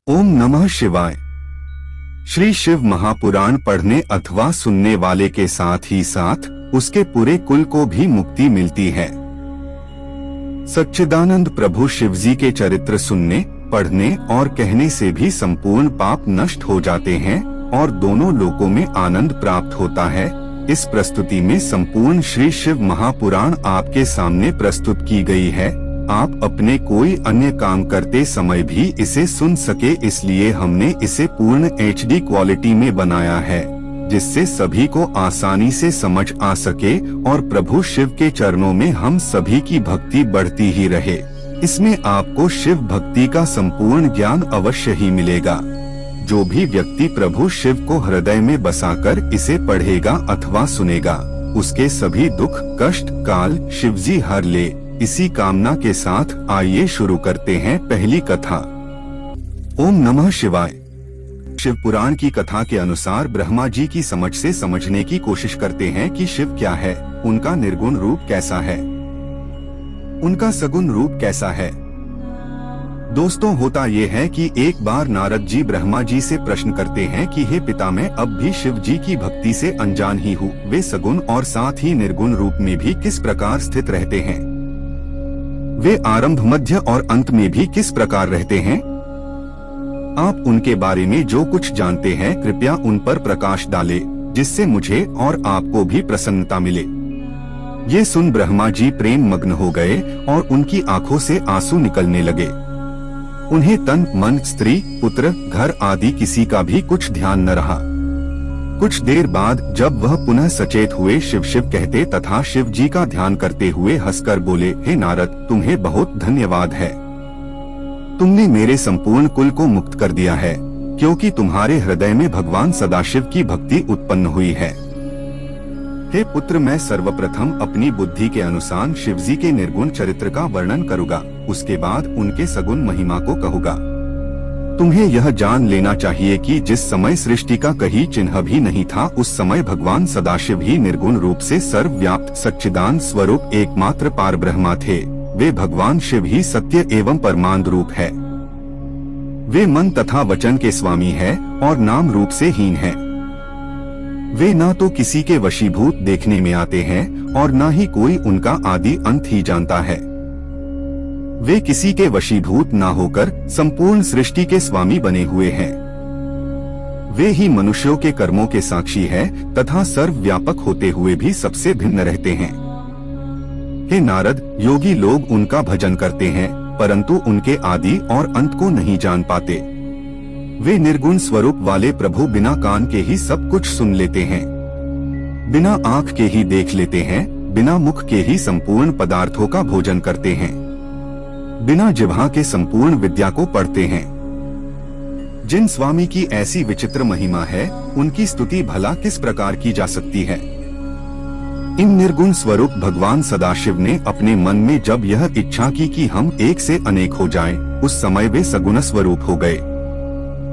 ओम नमः शिवाय। श्री शिव महापुराण पढ़ने अथवा सुनने वाले के साथ ही साथ उसके पूरे कुल को भी मुक्ति मिलती है। सच्चिदानंद प्रभु शिवजी के चरित्र सुनने, पढ़ने और कहने से भी संपूर्ण पाप नष्ट हो जाते हैं और दोनों लोकों में आनंद प्राप्त होता है। इस प्रस्तुति में संपूर्ण श्री शिव महापुराण आपके सामने प्रस्तुत की गई है। आप अपने कोई अन्य काम करते समय भी इसे सुन सके, इसलिए हमने इसे पूर्ण HD क्वालिटी में बनाया है, जिससे सभी को आसानी से समझ आ सके और प्रभु शिव के चरणों में हम सभी की भक्ति बढ़ती ही रहे। इसमें आपको शिव भक्ति का संपूर्ण ज्ञान अवश्य ही मिलेगा। जो भी व्यक्ति प्रभु शिव को हृदय में बसाकर इसे पढ़ेगा अथवा सुनेगा, उसके सभी दुख कष्ट काल शिवजी हर ले। इसी कामना के साथ आइए शुरू करते हैं पहली कथा। ओम नमः शिवाय। शिव पुराण की कथा के अनुसार ब्रह्मा जी की समझ से समझने की कोशिश करते हैं कि शिव क्या है, उनका निर्गुण रूप कैसा है, उनका सगुण रूप कैसा है। दोस्तों, होता ये है कि एक बार नारद जी ब्रह्मा जी से प्रश्न करते हैं कि हे पिता, मैं अब भी शिव जी की भक्ति से अनजान ही हूँ। वे सगुण और साथ ही निर्गुण रूप में भी किस प्रकार स्थित रहते हैं, वे आरंभ मध्य और अंत में भी किस प्रकार रहते हैं। आप उनके बारे में जो कुछ जानते हैं कृपया उन पर प्रकाश डालें, जिससे मुझे और आपको भी प्रसन्नता मिले। ये सुन ब्रह्मा जी प्रेम मग्न हो गए और उनकी आंखों से आंसू निकलने लगे। उन्हें तन मन स्त्री पुत्र घर आदि किसी का भी कुछ ध्यान न रहा। कुछ देर बाद जब वह पुनः सचेत हुए, शिव शिव कहते तथा शिव जी का ध्यान करते हुए हंसकर बोले, हे नारद, तुम्हें बहुत धन्यवाद है। तुमने मेरे संपूर्ण कुल को मुक्त कर दिया है, क्योंकि तुम्हारे हृदय में भगवान सदाशिव की भक्ति उत्पन्न हुई है। हे पुत्र, मैं सर्वप्रथम अपनी बुद्धि के अनुसार शिवजी के निर्गुण चरित्र का वर्णन करूंगा, उसके बाद उनके सगुण महिमा को कहूंगा। तुम्हें यह जान लेना चाहिए कि जिस समय सृष्टि का कहीं चिन्ह भी नहीं था, उस समय भगवान सदाशिव ही निर्गुण रूप से सर्वव्याप्त सच्चिदानंद स्वरूप एकमात्र पार ब्रह्मा थे। वे भगवान शिव ही सत्य एवं परमानंद रूप है। वे मन तथा वचन के स्वामी है और नाम रूप से हीन है। वे ना तो किसी के वशीभूत देखने में आते हैं और ना ही कोई उनका आदि अंत ही जानता है। वे किसी के वशीभूत ना होकर संपूर्ण सृष्टि के स्वामी बने हुए हैं। वे ही मनुष्यों के कर्मों के साक्षी है तथा सर्वव्यापक होते हुए भी सबसे भिन्न रहते हैं। हे नारद, योगी लोग उनका भजन करते हैं, परंतु उनके आदि और अंत को नहीं जान पाते। वे निर्गुण स्वरूप वाले प्रभु बिना कान के ही सब कुछ सुन लेते हैं, बिना आँख के ही देख लेते हैं, बिना मुख के ही संपूर्ण पदार्थों का भोजन करते हैं, बिना जिह्वा के संपूर्ण विद्या को पढ़ते हैं। जिन स्वामी की ऐसी विचित्र महिमा है, उनकी स्तुति भला किस प्रकार की जा सकती है। इन निर्गुण स्वरूप भगवान सदाशिव ने अपने मन में जब यह इच्छा की कि हम एक से अनेक हो जाएं, उस समय वे सगुण स्वरूप हो गए।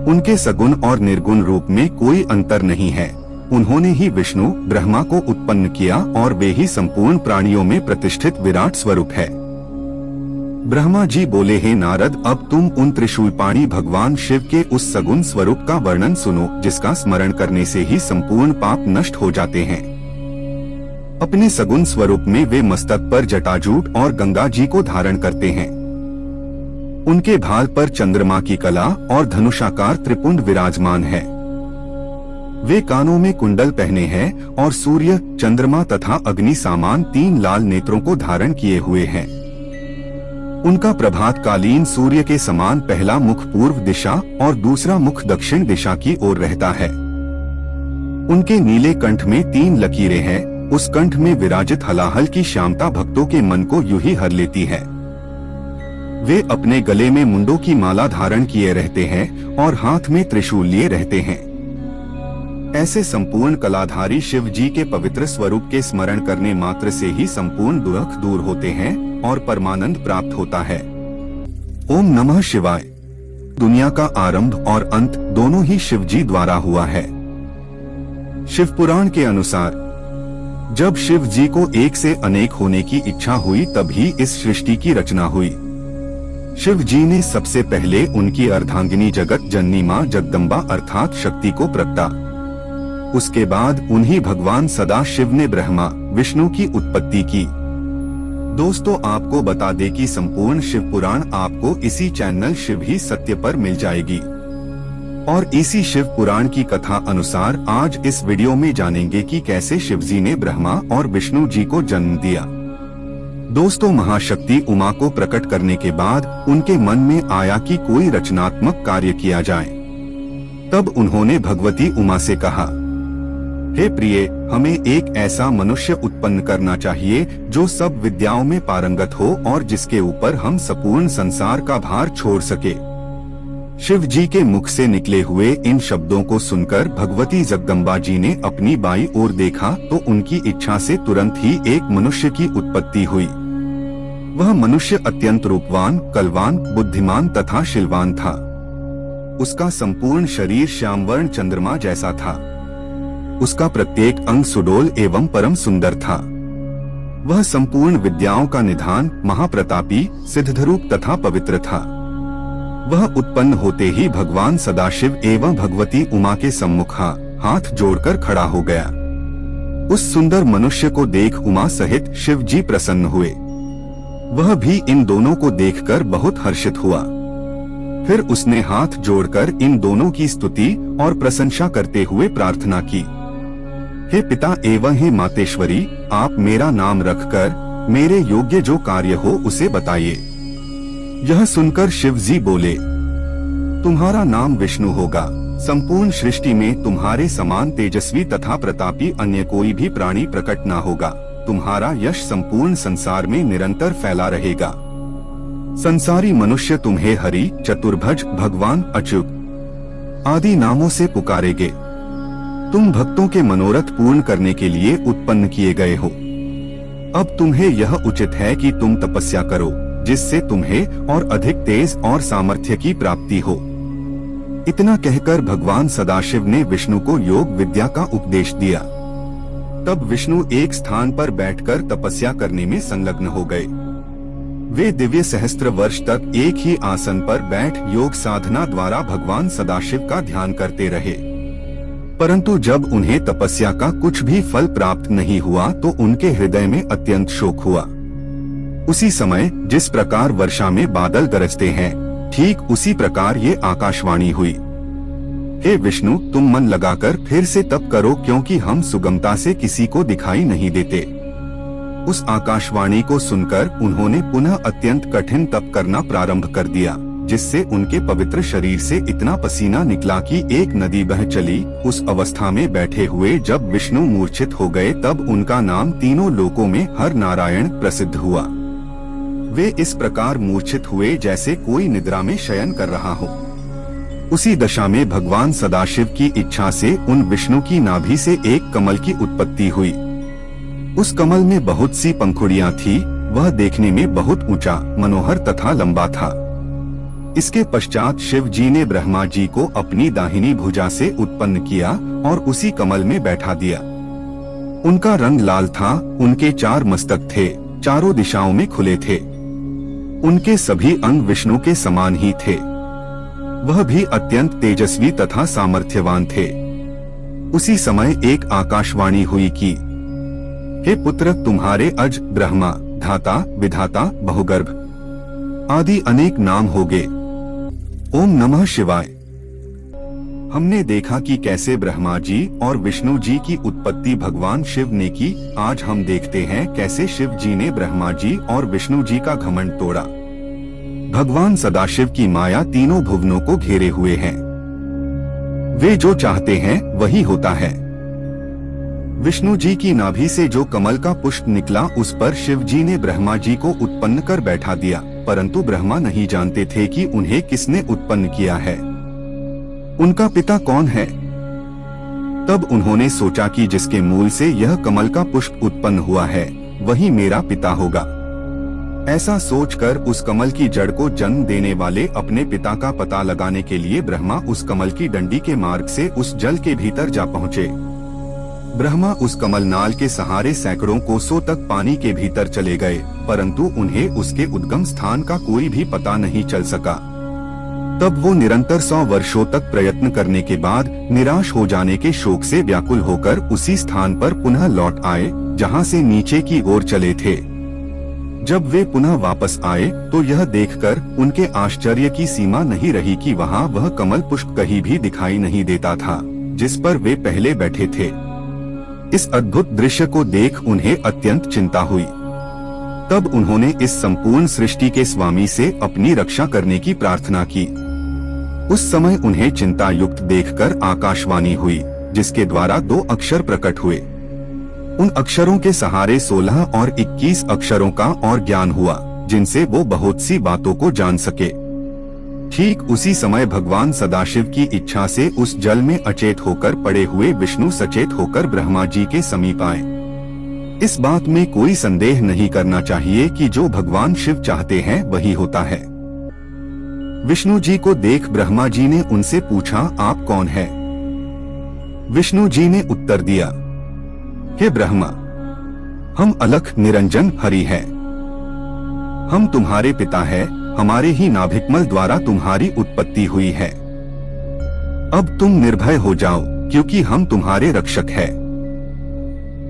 उनके सगुण और निर्गुण रूप में कोई अंतर नहीं है। उन्होंने ही विष्णु ब्रह्मा को उत्पन्न किया और वे ही संपूर्ण प्राणियों में प्रतिष्ठित विराट स्वरूप है। ब्रह्मा जी बोले, हे नारद, अब तुम उन त्रिशूलपाणी भगवान शिव के उस सगुण स्वरूप का वर्णन सुनो, जिसका स्मरण करने से ही संपूर्ण पाप नष्ट हो जाते हैं। अपने सगुण स्वरूप में वे मस्तक पर जटाजूट और गंगा जी को धारण करते हैं। उनके भाल पर चंद्रमा की कला और धनुषाकार त्रिपुंड विराजमान है। वे कानों में कुंडल पहने हैं और सूर्य, चंद्रमा तथा अग्नि समान 3 लाल नेत्रों को धारण किए हुए हैं। उनका प्रभात कालीन सूर्य के समान पहला मुख पूर्व दिशा और दूसरा मुख दक्षिण दिशा की ओर रहता है। उनके नीले कंठ में 3 लकीरें हैं। उस कंठ में विराजित हलाहल की श्यामता भक्तों के मन को यूं ही हर लेती है। वे अपने गले में मुंडों की माला धारण किए रहते हैं और हाथ में त्रिशूल लिए रहते हैं। ऐसे संपूर्ण कलाधारी शिव जी के पवित्र स्वरूप के स्मरण करने मात्र से ही संपूर्ण दुख दूर होते हैं और परमानंद प्राप्त होता है। ओम नमः शिवाय। दुनिया का आरंभ और अंत दोनों ही शिव जी द्वारा हुआ है। शिव पुराण के अनुसार जब शिव जी को एक से अनेक होने की इच्छा हुई, तभी इस सृष्टि की रचना हुई। शिव जी ने सबसे पहले उनकी अर्धांगिनी जगत जननी माँ जगदम्बा अर्थात शक्ति को प्रगटा। उसके बाद उन्हीं भगवान सदाशिव ने ब्रह्मा विष्णु की उत्पत्ति की। दोस्तों, आपको बता दें कि संपूर्ण शिव पुराण आपको इसी चैनल शिव ही सत्य पर मिल जाएगी। और इसी शिव पुराण की कथा अनुसार आज इस वीडियो में जानेंगे कि कैसे शिव जी ने ब्रह्मा और विष्णु जी को जन्म दिया। दोस्तों, महाशक्ति उमा को प्रकट करने के बाद उनके मन में आया कि कोई रचनात्मक कार्य किया जाए। तब उन्होंने भगवती उमा से कहा, हे प्रिय, हमें एक ऐसा मनुष्य उत्पन्न करना चाहिए जो सब विद्याओं में पारंगत हो और जिसके ऊपर हम संपूर्ण संसार का भार छोड़ सके। शिव जी के मुख से निकले हुए इन शब्दों को सुनकर भगवती जगदम्बा जी ने अपनी बाईं ओर देखा तो उनकी इच्छा से तुरंत ही एक मनुष्य की उत्पत्ति हुई। वह मनुष्य अत्यंत रूपवान, कलवान, बुद्धिमान तथा शीलवान था। उसका संपूर्ण शरीर श्यामवर्ण चंद्रमा जैसा था। उसका प्रत्येक अंग सुडोल एवं परम सुंदर था। वह संपूर्ण विद्याओं का निधान, महाप्रतापी, सिद्धरूप तथा पवित्र था। वह उत्पन्न होते ही भगवान सदाशिव एवं भगवती उमा के सम्मुख हाथ जोड़कर खड़ा हो गया। उस सुंदर मनुष्य को देख उमा सहित शिव जी प्रसन्न हुए। वह भी इन दोनों को देखकर बहुत हर्षित हुआ। फिर उसने हाथ जोड़कर इन दोनों की स्तुति और प्रशंसा करते हुए प्रार्थना की, हे पिता एवं हे मातेश्वरी, आप मेरा नाम रखकर मेरे योग्य जो कार्य हो उसे बताइए। यह सुनकर शिव जी बोले, तुम्हारा नाम विष्णु होगा। संपूर्ण सृष्टि में तुम्हारे समान तेजस्वी तथा प्रतापी अन्य कोई भी प्राणी प्रकट न होगा। तुम्हारा यश संपूर्ण संसार में निरंतर फैला रहेगा। संसारी मनुष्य तुम्हें हरि, चतुर्भुज, भगवान, अच्युत आदि नामों से पुकारेंगे। तुम भक्तों के मनोरथ पूर्ण करने के लिए उत्पन्न किए गए हो। अब तुम्हें यह उचित है कि तुम तपस्या करो, जिससे तुम्हें और अधिक तेज और सामर्थ्य की प्राप्ति हो। इतना कहकर भगवान सदाशिव ने विष्णु को योग विद्या का उपदेश दिया। तब विष्णु एक स्थान पर बैठकर तपस्या करने में संलग्न हो गए। वे दिव्य सहस्त्र वर्ष तक एक ही आसन पर बैठ योग साधना द्वारा भगवान सदाशिव का ध्यान करते रहे। परंतु जब उन्हें तपस्या का कुछ भी फल प्राप्त नहीं हुआ तो उनके हृदय में अत्यंत शोक हुआ। उसी समय जिस प्रकार वर्षा में बादल गरजते हैं, ठीक उसी प्रकार ये आकाशवाणी हुई, हे विष्णु, तुम मन लगाकर फिर से तप करो, क्योंकि हम सुगमता से किसी को दिखाई नहीं देते। उस आकाशवाणी को सुनकर उन्होंने पुनः अत्यंत कठिन तप करना प्रारंभ कर दिया, जिससे उनके पवित्र शरीर से इतना पसीना निकला कि एक नदी बह चली। उस अवस्था में बैठे हुए जब विष्णु मूर्छित हो गए तब उनका नाम तीनों लोकों में हर नारायण प्रसिद्ध हुआ। वे इस प्रकार मूर्छित हुए जैसे कोई निद्रा में शयन कर रहा हो। उसी दशा में भगवान सदाशिव की इच्छा से उन विष्णु की नाभि से एक कमल की उत्पत्ति हुई। उस कमल में बहुत सी पंखुड़ियां थी। वह देखने में बहुत ऊंचा, मनोहर तथा लंबा था। इसके पश्चात शिव जी ने ब्रह्मा जी को अपनी दाहिनी भुजा से उत्पन्न किया और उसी कमल में बैठा दिया। उनका रंग लाल था। उनके 4 मस्तक थे, चारों दिशाओं में खुले थे। उनके सभी अंग विष्णु के समान ही थे। वह भी अत्यंत तेजस्वी तथा सामर्थ्यवान थे। उसी समय एक आकाशवाणी हुई कि, हे पुत्र, तुम्हारे अज, ब्रह्मा, धाता, विधाता, बहुगर्भ आदि अनेक नाम होंगे। ओम नमः शिवाय। हमने देखा कि कैसे ब्रह्मा जी और विष्णु जी की उत्पत्ति भगवान शिव ने की। आज हम देखते हैं कैसे शिव जी ने ब्रह्मा जी और विष्णु जी का घमंड तोड़ा। भगवान सदाशिव की माया तीनों भुवनों को घेरे हुए है। वे जो चाहते हैं वही होता है। विष्णु जी की नाभि से जो कमल का पुष्प निकला उस पर शिव जी ने ब्रह्मा जी को उत्पन्न कर बैठा दिया, परंतु ब्रह्मा नहीं जानते थे कि उन्हें किसने उत्पन्न किया है, उनका पिता कौन है। तब उन्होंने सोचा कि जिसके मूल से यह कमल का पुष्प उत्पन्न हुआ है वही मेरा पिता होगा। ऐसा सोचकर उस कमल की जड़ को जन्म देने वाले अपने पिता का पता लगाने के लिए ब्रह्मा उस कमल की डंडी के मार्ग से उस जल के भीतर जा पहुँचे। ब्रह्मा उस कमलनाल के सहारे सैकड़ों कोसों तक पानी के भीतर चले गए, परंतु उन्हें उसके उद्गम स्थान का कोई भी पता नहीं चल सका। तब वो निरंतर 100 वर्षों तक प्रयत्न करने के बाद निराश हो जाने के शोक से व्याकुल होकर उसी स्थान पर पुनः लौट आए जहाँ से नीचे की ओर चले थे। जब वे पुनः वापस आए तो यह देखकर उनके आश्चर्य की सीमा नहीं रही कि वहाँ वह कमल पुष्प कहीं भी दिखाई नहीं देता था जिस पर वे पहले बैठे थे। इस अद्भुत दृश्य को देख उन्हें अत्यंत चिंता हुई। तब उन्होंने इस संपूर्ण सृष्टि के स्वामी से अपनी रक्षा करने की प्रार्थना की। उस समय उन्हें चिंता युक्त देखकर आकाशवाणी हुई, जिसके द्वारा 2 अक्षर प्रकट हुए। उन अक्षरों के सहारे 16 और 21 अक्षरों का और ज्ञान हुआ, जिनसे वो बहुत सी बातों को जान सके। ठीक उसी समय भगवान सदाशिव की इच्छा से उस जल में अचेत होकर पड़े हुए विष्णु सचेत होकर ब्रह्मा जी के समीप आए। इस बात में कोई संदेह नहीं करना चाहिए कि जो भगवान शिव चाहते हैं वही होता है। विष्णु जी को देख ब्रह्मा जी ने उनसे पूछा, आप कौन हैं? विष्णु जी ने उत्तर दिया, हे ब्रह्मा, हम अलख निरंजन हरि हैं। हम तुम्हारे पिता हैं, हमारे ही नाभिकमल द्वारा तुम्हारी उत्पत्ति हुई है। अब तुम निर्भय हो जाओ, क्योंकि हम तुम्हारे रक्षक हैं।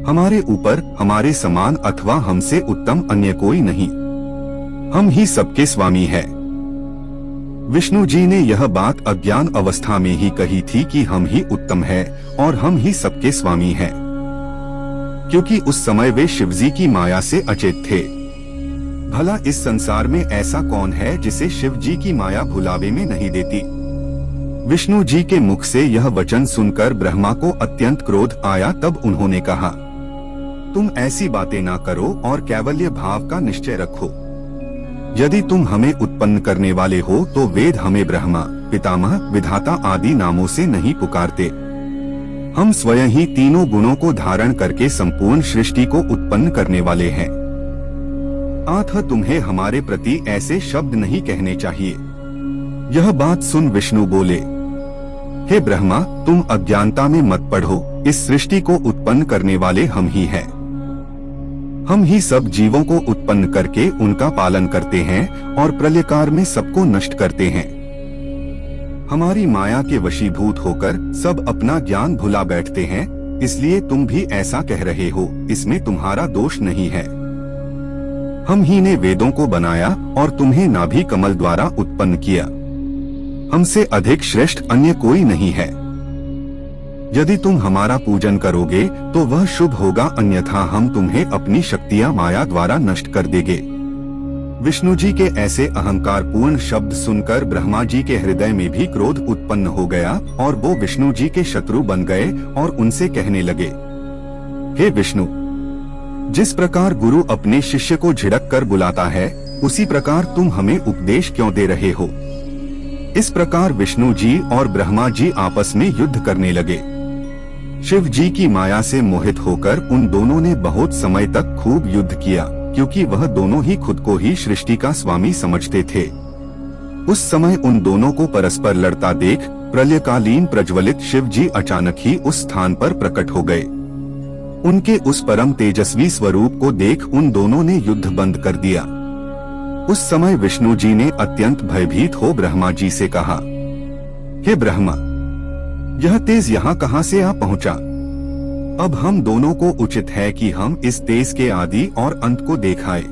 हमारे ऊपर हमारे समान अथवा हमसे उत्तम अन्य कोई नहीं। हम ही सबके स्वामी हैं। विष्णु जी ने यह बात अज्ञान अवस्था में ही कही थी कि हम ही उत्तम हैं और हम ही सबके स्वामी हैं, क्योंकि उस समय वे शिवजी की माया से अचेत थे। भला इस संसार में ऐसा कौन है जिसे शिव जी की माया भुलावे में नहीं देती? विष्णु जी के मुख से यह वचन सुनकर ब्रह्मा को अत्यंत क्रोध आया। तब उन्होंने कहा, तुम ऐसी बातें ना करो और कैवल्य भाव का निश्चय रखो। यदि तुम हमें उत्पन्न करने वाले हो तो वेद हमें ब्रह्मा, पितामह, विधाता आदि नामों से नहीं पुकारते। हम स्वयं ही तीनों गुणों को धारण करके संपूर्ण सृष्टि को उत्पन्न करने वाले हैं। अतः तुम्हें हमारे प्रति ऐसे शब्द नहीं कहने चाहिए। यह बात सुन विष्णु बोले, हे ब्रह्मा, तुम अज्ञानता में मत पढ़ो। इस सृष्टि को उत्पन्न करने वाले हम ही हैं। हम ही सब जीवों को उत्पन्न करके उनका पालन करते हैं और प्रलयकाल में सबको नष्ट करते हैं। हमारी माया के वशीभूत होकर सब अपना ज्ञान भुला बैठते हैं, इसलिए तुम भी ऐसा कह रहे हो। इसमें तुम्हारा दोष नहीं है। हम ही ने वेदों को बनाया और तुम्हें नाभि कमल द्वारा उत्पन्न किया। हमसे अधिक श्रेष्ठ अन्य कोई नहीं है। यदि तुम हमारा पूजन करोगे तो वह शुभ होगा, अन्यथा हम तुम्हें अपनी शक्तियां माया द्वारा नष्ट कर देंगे। विष्णु जी के ऐसे अहंकार पूर्ण शब्द सुनकर ब्रह्मा जी के हृदय में भी क्रोध उत्पन्न हो गया और वो विष्णु जी के शत्रु बन गए और उनसे कहने लगे, हे विष्णु, जिस प्रकार गुरु अपने शिष्य को झिड़क कर बुलाता है, उसी प्रकार तुम हमें उपदेश क्यों दे रहे हो? इस प्रकार विष्णु जी और ब्रह्मा जी आपस में युद्ध करने लगे। शिव जी की माया से मोहित होकर उन दोनों ने बहुत समय तक खूब युद्ध किया, क्योंकि वह दोनों ही खुद को ही सृष्टि का स्वामी समझते थे। उस समय उन दोनों को परस्पर लड़ता देख प्रलयकालीन प्रज्वलित शिव जी अचानक ही उस स्थान पर प्रकट हो गए। उनके उस परम तेजस्वी स्वरूप को देख उन दोनों ने युद्ध बंद कर दिया। उस समय विष्णु जी ने अत्यंत भयभीत हो ब्रह्मा जी से कहा, हे ब्रह्मा, यह तेज यहाँ कहाँ से आ पहुँचा? अब हम दोनों को उचित है कि हम इस तेज के आदि और अंत को देखाए।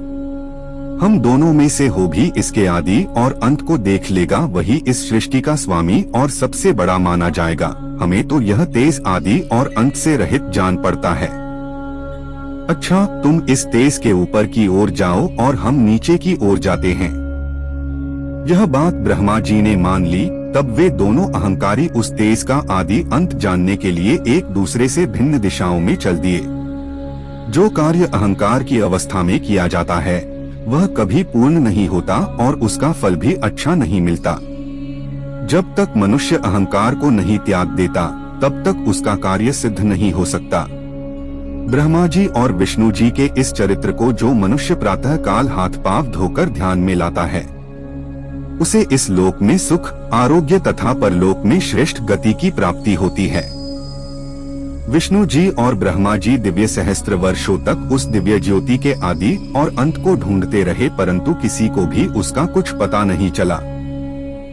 हम दोनों में से हो भी इसके आदि और अंत को देख लेगा, वही इस सृष्टि का स्वामी और सबसे बड़ा माना जाएगा। हमें तो यह तेज आदि और अंत से रहित जान पड़ता है। अच्छा, तुम इस तेज के ऊपर की ओर जाओ और हम नीचे की ओर जाते हैं। यह बात ब्रह्मा जी ने मान ली। तब वे दोनों अहंकारी उस तेज का आदि अंत जानने के लिए एक दूसरे से भिन्न दिशाओं में चल दिए। जो कार्य अहंकार की अवस्था में किया जाता है वह कभी पूर्ण नहीं होता और उसका फल भी अच्छा नहीं मिलता। जब तक मनुष्य अहंकार को नहीं त्याग देता तब तक उसका कार्य सिद्ध नहीं हो सकता। ब्रह्मा जी और विष्णु जी के इस चरित्र को जो मनुष्य प्रातः काल हाथ पांव धोकर ध्यान में लाता है, उसे इस लोक में सुख, आरोग्य तथा परलोक में श्रेष्ठ गति की प्राप्ति होती है। विष्णु जी और ब्रह्मा जी दिव्य सहस्त्र वर्षों तक उस दिव्य ज्योति के आदि और अंत को ढूंढते रहे, परंतु किसी को भी उसका कुछ पता नहीं चला।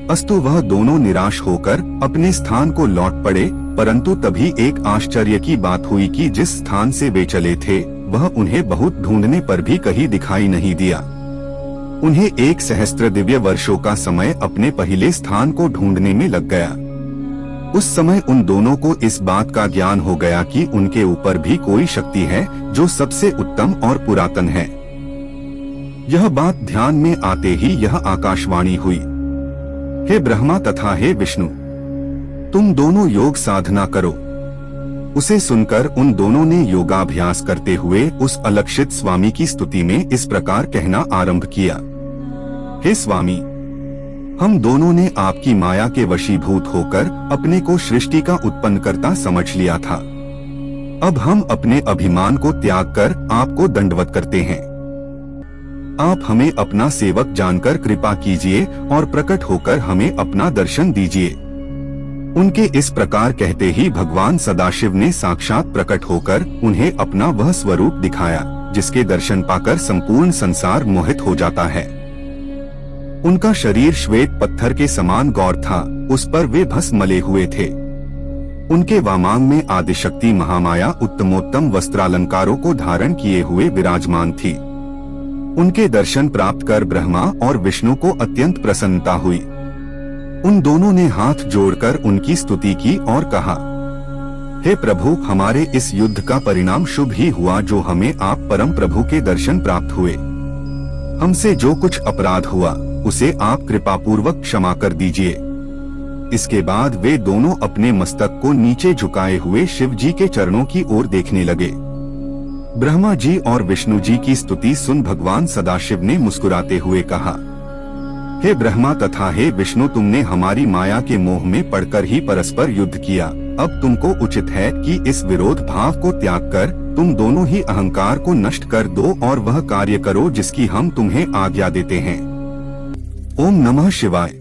अस्तु वह दोनों निराश होकर अपने स्थान को लौट पड़े, परंतु तभी एक आश्चर्य की बात हुई कि जिस स्थान से वे चले थे वह उन्हें बहुत ढूंढने पर भी कहीं दिखाई नहीं दिया। उन्हें 1 सहस्त्र दिव्य वर्षों का समय अपने पहले स्थान को ढूंढने में लग गया। उस समय उन दोनों को इस बात का ज्ञान हो गया कि उनके ऊपर भी कोई शक्ति है जो सबसे उत्तम और पुरातन है। यह बात ध्यान में आते ही यह आकाशवाणी हुई, हे ब्रह्मा तथा हे विष्णु, तुम दोनों योग साधना करो। उसे सुनकर उन दोनों ने योगाभ्यास करते हुए उस अलक्षित स्वामी की स्तुति में इस प्रकार कहना आरंभ किया, हे स्वामी, हम दोनों ने आपकी माया के वशीभूत होकर अपने को सृष्टि का उत्पन्नकर्ता समझ लिया था। अब हम अपने अभिमान को त्याग कर आपको दंडवत करते हैं। आप हमें अपना सेवक जानकर कृपा कीजिए और प्रकट होकर हमें अपना दर्शन दीजिए। उनके इस प्रकार कहते ही भगवान सदाशिव ने साक्षात प्रकट होकर उन्हें अपना वह स्वरूप दिखाया जिसके दर्शन पाकर संपूर्ण संसार मोहित हो जाता है। उनका शरीर श्वेत पत्थर के समान गौर था, उस पर वे भस्म मले हुए थे। उनके वामांग में आदिशक्ति महामाया उत्तमोत्तम वस्त्रालंकारों को धारण किए हुए विराजमान थी। उनके दर्शन प्राप्त कर ब्रह्मा और विष्णु को अत्यंत प्रसन्नता हुई। उन दोनों ने हाथ जोड़कर उनकी स्तुति की और कहा, हे प्रभु, हमारे इस युद्ध का परिणाम शुभ ही हुआ जो हमें आप परम प्रभु के दर्शन प्राप्त हुए। हमसे जो कुछ अपराध हुआ उसे आप कृपापूर्वक क्षमा कर दीजिए। इसके बाद वे दोनों अपने मस्तक को नीचे झुकाए हुए शिव जी के चरणों की ओर देखने लगे। ब्रह्मा जी और विष्णु जी की स्तुति सुन भगवान सदाशिव ने मुस्कुराते हुए कहा, हे ब्रह्मा तथा हे विष्णु, तुमने हमारी माया के मोह में पड़कर ही परस्पर युद्ध किया। अब तुमको उचित है कि इस विरोध भाव को त्याग कर तुम दोनों ही अहंकार को नष्ट कर दो और वह कार्य करो जिसकी हम तुम्हें आज्ञा देते हैं। ओम नमः शिवाय।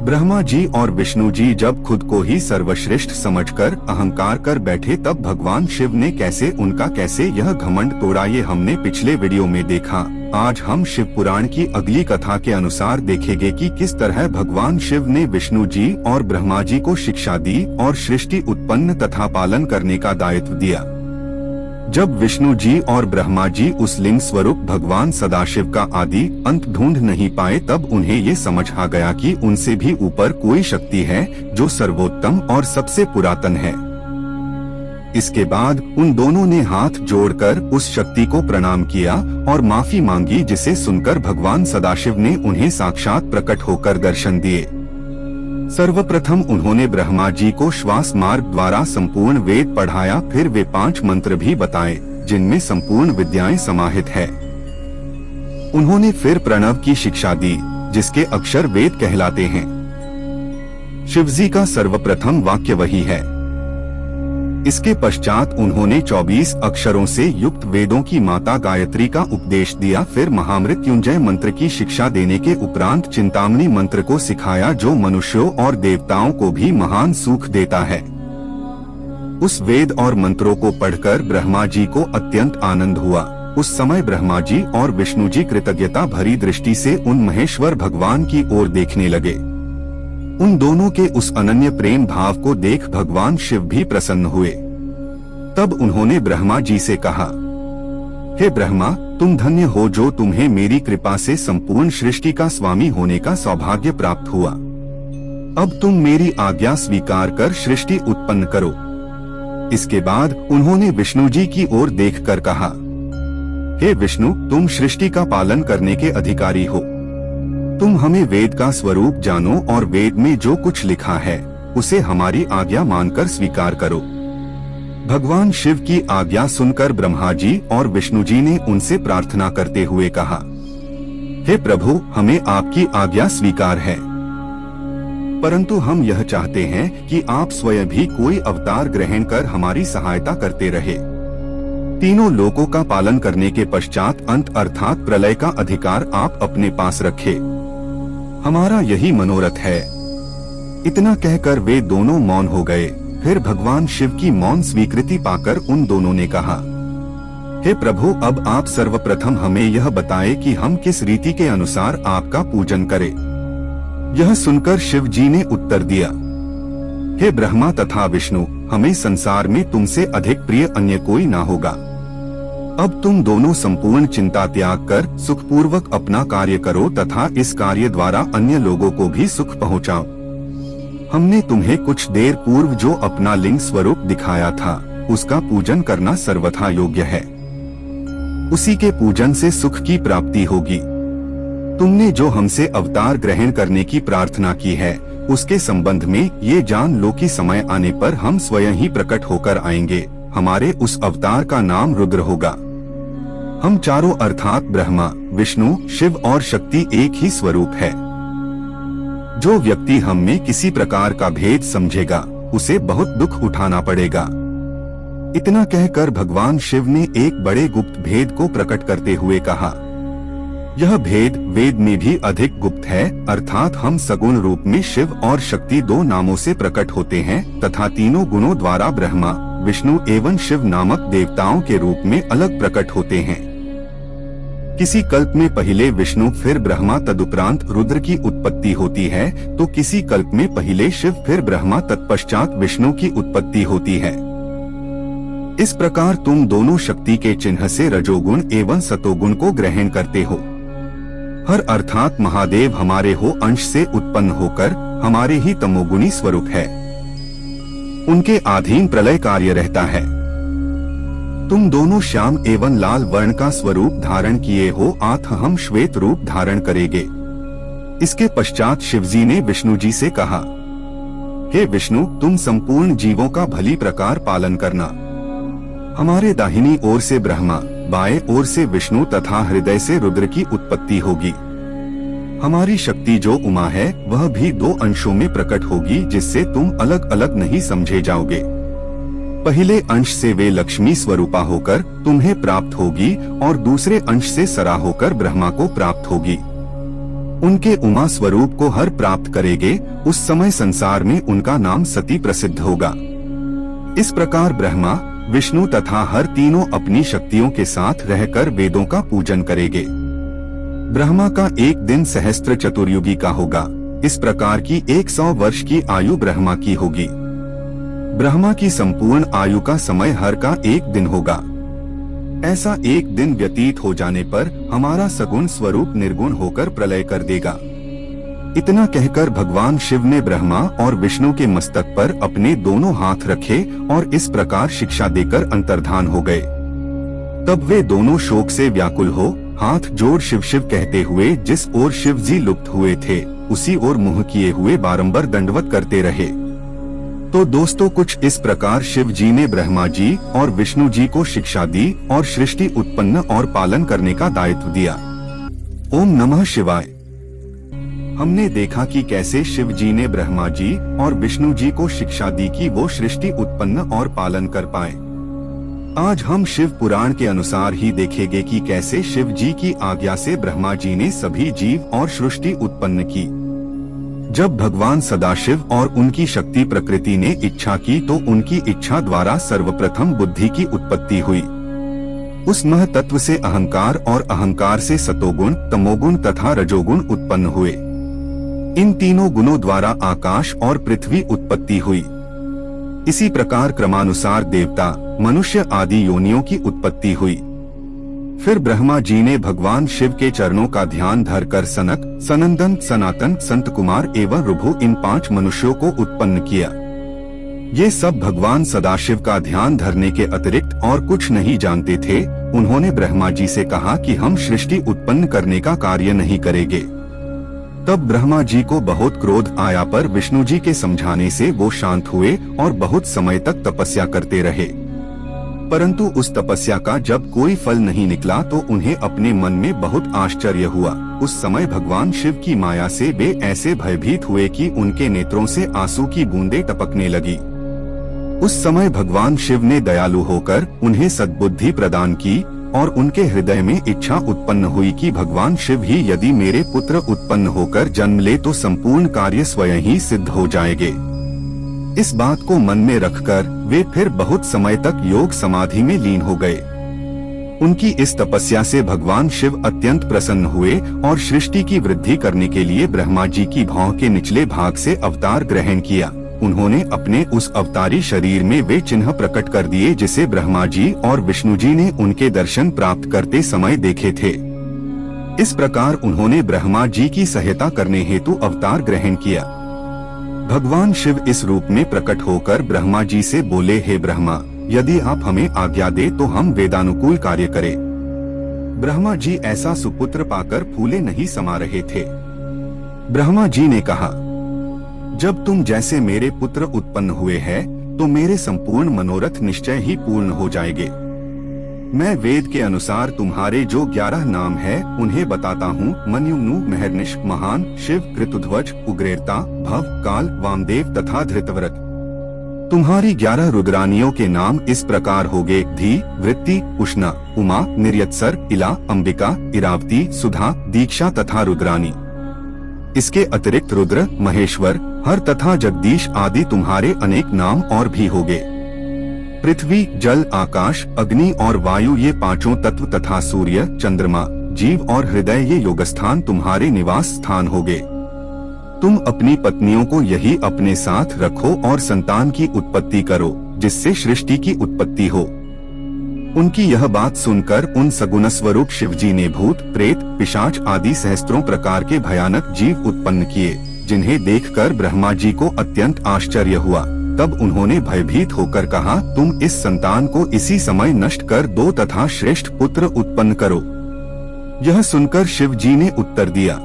ब्रह्मा जी और विष्णु जी जब खुद को ही सर्वश्रेष्ठ समझकर अहंकार कर बैठे, तब भगवान शिव ने कैसे यह घमंड तोड़ा, ये हमने पिछले वीडियो में देखा। आज हम शिव पुराण की अगली कथा के अनुसार देखेंगे कि किस तरह भगवान शिव ने विष्णु जी और ब्रह्मा जी को शिक्षा दी और सृष्टि उत्पन्न तथा पालन करने का दायित्व दिया। जब विष्णु जी और ब्रह्मा जी उस लिंग स्वरूप भगवान सदाशिव का आदि अंत ढूंढ नहीं पाए, तब उन्हें ये समझ आ गया कि उनसे भी ऊपर कोई शक्ति है जो सर्वोत्तम और सबसे पुरातन है। इसके बाद उन दोनों ने हाथ जोड़कर उस शक्ति को प्रणाम किया और माफी मांगी, जिसे सुनकर भगवान सदाशिव ने उन्हें साक्षात प्रकट होकर दर्शन दिए। सर्वप्रथम उन्होंने ब्रह्मा जी को श्वास मार्ग द्वारा संपूर्ण वेद पढ़ाया, फिर वे 5 मंत्र भी बताए जिनमें संपूर्ण विद्याएं समाहित है। उन्होंने फिर प्रणव की शिक्षा दी जिसके अक्षर वेद कहलाते हैं। शिवजी का सर्वप्रथम वाक्य वही है। इसके पश्चात उन्होंने 24 अक्षरों से युक्त वेदों की माता गायत्री का उपदेश दिया। फिर महामृत्युंजय मंत्र की शिक्षा देने के उपरांत चिंतामणि मंत्र को सिखाया, जो मनुष्यों और देवताओं को भी महान सुख देता है। उस वेद और मंत्रों को पढ़कर ब्रह्मा जी को अत्यंत आनंद हुआ। उस समय ब्रह्मा जी और विष्णु जी कृतज्ञता भरी दृष्टि से उन महेश्वर भगवान की ओर देखने लगे। उन दोनों के उस अनन्य प्रेम भाव को देख भगवान शिव भी प्रसन्न हुए। तब उन्होंने ब्रह्मा जी से कहा, हे ब्रह्मा, तुम धन्य हो जो तुम्हें मेरी कृपा से संपूर्ण सृष्टि का स्वामी होने का सौभाग्य प्राप्त हुआ। अब तुम मेरी आज्ञा स्वीकार कर सृष्टि उत्पन्न करो। इसके बाद उन्होंने विष्णु जी की ओर देखकर कहा, हे विष्णु, तुम सृष्टि का पालन करने के अधिकारी हो। तुम हमें वेद का स्वरूप जानो और वेद में जो कुछ लिखा है उसे हमारी आज्ञा मानकर स्वीकार करो। भगवान शिव की आज्ञा सुनकर ब्रह्मा जी और विष्णु जी ने उनसे प्रार्थना करते हुए कहा, हे प्रभु, हमें आपकी आज्ञा स्वीकार है, परंतु हम यह चाहते हैं कि आप स्वयं भी कोई अवतार ग्रहण कर हमारी सहायता करते रहे। तीनों लोकों का पालन करने के पश्चात अंत अर्थात प्रलय का अधिकार आप अपने पास रखे। हमारा यही मनोरथ है। इतना कहकर वे दोनों मौन हो गए। फिर भगवान शिव की मौन स्वीकृति पाकर उन दोनों ने कहा, हे प्रभु, अब आप सर्वप्रथम हमें यह बताए कि हम किस रीति के अनुसार आपका पूजन करें। यह सुनकर शिव जी ने उत्तर दिया, हे ब्रह्मा तथा विष्णु, हमें संसार में तुमसे अधिक प्रिय अन्य कोई ना होगा। अब तुम दोनों संपूर्ण चिंता त्याग कर सुखपूर्वक अपना कार्य करो तथा इस कार्य द्वारा अन्य लोगों को भी सुख पहुँचाओ। हमने तुम्हें कुछ देर पूर्व जो अपना लिंग स्वरूप दिखाया था, उसका पूजन करना सर्वथा योग्य है। उसी के पूजन से सुख की प्राप्ति होगी। तुमने जो हमसे अवतार ग्रहण करने की प्रार्थना की है, उसके संबंध में ये जान लो कि समय आने पर हम स्वयं ही प्रकट होकर आएंगे। हमारे उस अवतार का नाम रुद्र होगा। हम चारों अर्थात ब्रह्मा, विष्णु, शिव और शक्ति एक ही स्वरूप है। जो व्यक्ति हम में किसी प्रकार का भेद समझेगा, उसे बहुत दुख उठाना पड़ेगा। इतना कहकर भगवान शिव ने एक बड़े गुप्त भेद को प्रकट करते हुए कहा, यह भेद वेद में भी अधिक गुप्त है, अर्थात हम सगुण रूप में शिव और शक्ति दो नामों से प्रकट होते हैं तथा तीनों गुणों द्वारा ब्रह्मा, विष्णु एवं शिव नामक देवताओं के रूप में अलग प्रकट होते हैं। किसी कल्प में पहले विष्णु फिर ब्रह्मा तदुपरांत रुद्र की उत्पत्ति होती है, तो किसी कल्प में पहले शिव फिर ब्रह्मा तत्पश्चात विष्णु की उत्पत्ति होती है। इस प्रकार तुम दोनों शक्ति के चिन्ह से रजोगुण एवं सतोगुण को ग्रहण करते हो। हर अर्थात महादेव हमारे हो अंश से उत्पन्न होकर हमारे ही तमोगुणी स्वरूप है। उनके अधीन प्रलय कार्य रहता है। तुम दोनों श्याम एवं लाल वर्ण का स्वरूप धारण किए हो, आथ हम श्वेत रूप धारण करेंगे। इसके पश्चात शिवजी ने विष्णु जी से कहा, हे विष्णु, तुम संपूर्ण जीवों का भली प्रकार पालन करना। हमारे दाहिनी ओर से ब्रह्मा, बाएं ओर से विष्णु तथा हृदय से रुद्र की उत्पत्ति होगी। हमारी शक्ति जो उमा है, वह भी दो अंशों में प्रकट होगी, जिससे तुम अलग अलग नहीं समझे जाओगे। पहले अंश से वे लक्ष्मी स्वरूपा होकर तुम्हें प्राप्त होगी और दूसरे अंश से सरा होकर ब्रह्मा को प्राप्त होगी। उनके उमा स्वरूप को हर प्राप्त करेंगे, उस समय संसार में उनका नाम सती प्रसिद्ध होगा। इस प्रकार ब्रह्मा, विष्णु तथा हर तीनों अपनी शक्तियों के साथ रहकर वेदों का पूजन करेंगे। ब्रह्मा का एक दिन सहस्त्र चतुर्युगी का होगा। इस प्रकार की 100 वर्ष की आयु ब्रह्मा की होगी। ब्रह्मा की संपूर्ण आयु का समय हर का एक दिन होगा। ऐसा एक दिन व्यतीत हो जाने पर हमारा सगुण स्वरूप निर्गुण होकर प्रलय कर देगा। इतना कहकर भगवान शिव ने ब्रह्मा और विष्णु के मस्तक पर अपने दोनों हाथ रखे और इस प्रकार शिक्षा देकर अंतर्धान हो गए। तब वे दोनों शोक से व्याकुल हो हाथ जोड़ शिव शिव कहते हुए जिस ओर शिव जी लुप्त हुए थे, उसी ओर मुंह किए हुए बारंबार दंडवत करते रहे। तो दोस्तों, कुछ इस प्रकार शिव जी ने ब्रह्मा जी और विष्णु जी को शिक्षा दी और सृष्टि उत्पन्न और पालन करने का दायित्व दिया। ओम नमः शिवाय। हमने देखा कि कैसे शिव जी ने ब्रह्मा जी और विष्णु जी को शिक्षा दी कि वो सृष्टि उत्पन्न और पालन कर पाए। आज हम शिव पुराण के अनुसार ही देखेंगे कि कैसे शिव जी की आज्ञा से ब्रह्मा जी ने सभी जीव और सृष्टि उत्पन्न की। जब भगवान सदाशिव और उनकी शक्ति प्रकृति ने इच्छा की, तो उनकी इच्छा द्वारा सर्वप्रथम बुद्धि की उत्पत्ति हुई। उस मह तत्व से अहंकार और अहंकार से सतोगुण, तमोगुण तथा रजोगुण उत्पन्न हुए। इन तीनों गुणों द्वारा आकाश और पृथ्वी उत्पत्ति हुई। इसी प्रकार क्रमानुसार देवता, मनुष्य आदि योनियों की उत्पत्ति हुई। फिर ब्रह्मा जी ने भगवान शिव के चरणों का ध्यान धरकर सनक, सनंदन, सनातन, संत कुमार एवं रुभु इन 5 मनुष्यों को उत्पन्न किया। ये सब भगवान सदाशिव का ध्यान धरने के अतिरिक्त और कुछ नहीं जानते थे। उन्होंने ब्रह्मा जी से कहा कि हम सृष्टि उत्पन्न करने का कार्य नहीं करेंगे। तब ब्रह्मा जी को बहुत क्रोध आया, पर विष्णु जी के समझाने से वो शांत हुए और बहुत समय तक तपस्या करते रहे। परंतु उस तपस्या का जब कोई फल नहीं निकला, तो उन्हें अपने मन में बहुत आश्चर्य हुआ। उस समय भगवान शिव की माया से वे ऐसे भयभीत हुए कि उनके नेत्रों से आंसू की बूंदें टपकने लगी। उस समय भगवान शिव ने दयालु होकर उन्हें सद्बुद्धि प्रदान की और उनके हृदय में इच्छा उत्पन्न हुई कि भगवान शिव ही यदि मेरे पुत्र उत्पन्न होकर जन्म ले तो संपूर्ण कार्य स्वयं ही सिद्ध हो जाएंगे। इस बात को मन में रखकर वे फिर बहुत समय तक योग समाधि में लीन हो गए। उनकी इस तपस्या से भगवान शिव अत्यंत प्रसन्न हुए और सृष्टि की वृद्धि करने के लिए ब्रह्मा जी की भौं के निचले भाग से अवतार ग्रहण किया। उन्होंने अपने उस अवतारी शरीर में वे चिन्ह प्रकट कर दिए जिसे ब्रह्मा जी और विष्णु जी ने उनके दर्शन प्राप्त करते समय देखे थे। इस प्रकार उन्होंने ब्रह्मा जी की सहायता करने हेतु अवतार ग्रहण किया। भगवान शिव इस रूप में प्रकट होकर ब्रह्मा जी से बोले, हे ब्रह्मा, यदि आप हमें आज्ञा दे तो हम वेदानुकूल कार्य करें। ब्रह्मा जी ऐसा सुपुत्र पाकर फूले नहीं समा रहे थे। ब्रह्मा जी ने कहा, जब तुम जैसे मेरे पुत्र उत्पन्न हुए हैं तो मेरे संपूर्ण मनोरथ निश्चय ही पूर्ण हो जाएंगे। मैं वेद के अनुसार तुम्हारे जो 11 नाम है उन्हें बताता हूँ। मन्युनु, महर्निश, महान, शिव, कृतुध्वज, उग्रेरता, भव, काल, वामदेव तथा धृतव्रत। तुम्हारी 11 रुद्रानियों के नाम इस प्रकार होंगे: धी, वृत्ति, उष्णा, उमा, निर्यत्सर, इला, अंबिका, इरावती, सुधा, दीक्षा तथा रुद्रानी। इसके अतिरिक्त रुद्र, महेश्वर, हर तथा जगदीश आदि तुम्हारे अनेक नाम और भी होंगे। पृथ्वी, जल, आकाश, अग्नि और वायु ये पांचों तत्व तथा सूर्य, चंद्रमा, जीव और हृदय ये योगस्थान तुम्हारे निवास स्थान होंगे। तुम अपनी पत्नियों को यही अपने साथ रखो और संतान की उत्पत्ति करो जिससे सृष्टि की उत्पत्ति हो। उनकी यह बात सुनकर उन सगुण स्वरूप शिवजी ने भूत, प्रेत, पिशाच आदि सहस्त्रों प्रकार के भयानक जीव उत्पन्न किए, जिन्हें देखकर ब्रह्मा जी को अत्यंत आश्चर्य हुआ। तब उन्होंने भयभीत होकर कहा, तुम इस संतान को इसी समय नष्ट कर दो तथा श्रेष्ठ पुत्र उत्पन्न करो। यह सुनकर शिव जी ने उत्तर दिया,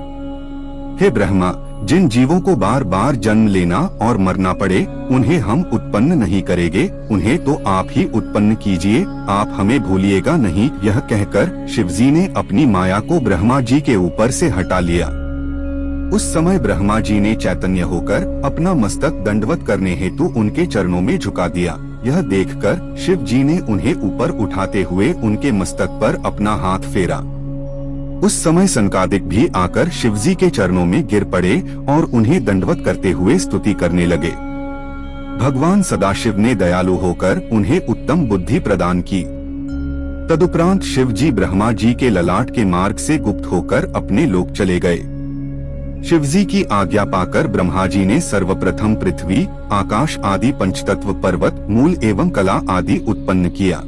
हे ब्रह्मा, जिन जीवों को बार बार जन्म लेना और मरना पड़े उन्हें हम उत्पन्न नहीं करेंगे, उन्हें तो आप ही उत्पन्न कीजिए, आप हमें भूलिएगा नहीं। यह कहकर शिवजी ने अपनी माया को ब्रह्मा जी के ऊपर से हटा लिया। उस समय ब्रह्मा जी ने चैतन्य होकर अपना मस्तक दंडवत करने हेतु उनके चरणों में झुका दिया। यह देखकर शिव जी ने उन्हें ऊपर उठाते हुए उनके मस्तक पर अपना हाथ फेरा। उस समय सनकादिक भी आकर शिवजी के चरणों में गिर पड़े और उन्हें दंडवत करते हुए स्तुति करने लगे। भगवान सदाशिव ने दयालु होकर उन्हें उत्तम बुद्धि प्रदान की। तदुपरांत शिवजी ब्रह्मा जी के ललाट के मार्ग से गुप्त होकर अपने लोक चले गए। शिवजी की आज्ञा पाकर ब्रह्मा जी ने सर्वप्रथम पृथ्वी, आकाश आदि पंचतत्व, पर्वत, मूल एवं कला आदि उत्पन्न किया।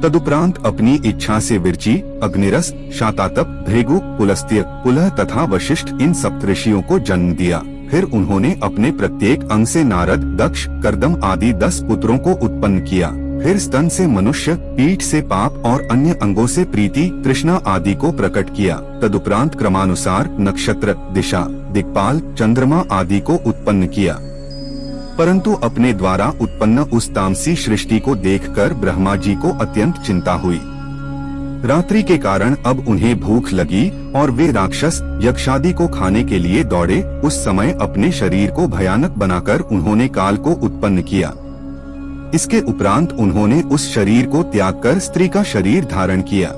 तदुपरांत अपनी इच्छा से विरची, अग्निरस, शातातप, भृगु, पुलस्त्य, पुलह तथा वशिष्ठ इन सप्तऋषियों को जन्म दिया। फिर उन्होंने अपने प्रत्येक अंग से नारद, दक्ष, कर्दम आदि 10 पुत्रों को उत्पन्न किया। फिर स्तन से मनुष्य, पीठ से पाप और अन्य अंगों से प्रीति, तृष्णा आदि को प्रकट किया। तदुपरांत क्रमानुसार नक्षत्र, दिशा, दिक्पाल, चंद्रमा आदि को उत्पन्न किया। परंतु अपने द्वारा उत्पन्न उस तामसी सृष्टि को देखकर ब्रह्मा जी को अत्यंत चिंता हुई। रात्रि के कारण अब उन्हें भूख लगी और वे राक्षस यक्षादि को खाने के लिए दौड़े। उस समय अपने शरीर को भयानक बनाकर उन्होंने काल को उत्पन्न किया। इसके उपरांत उन्होंने उस शरीर को त्याग कर स्त्री का शरीर धारण किया।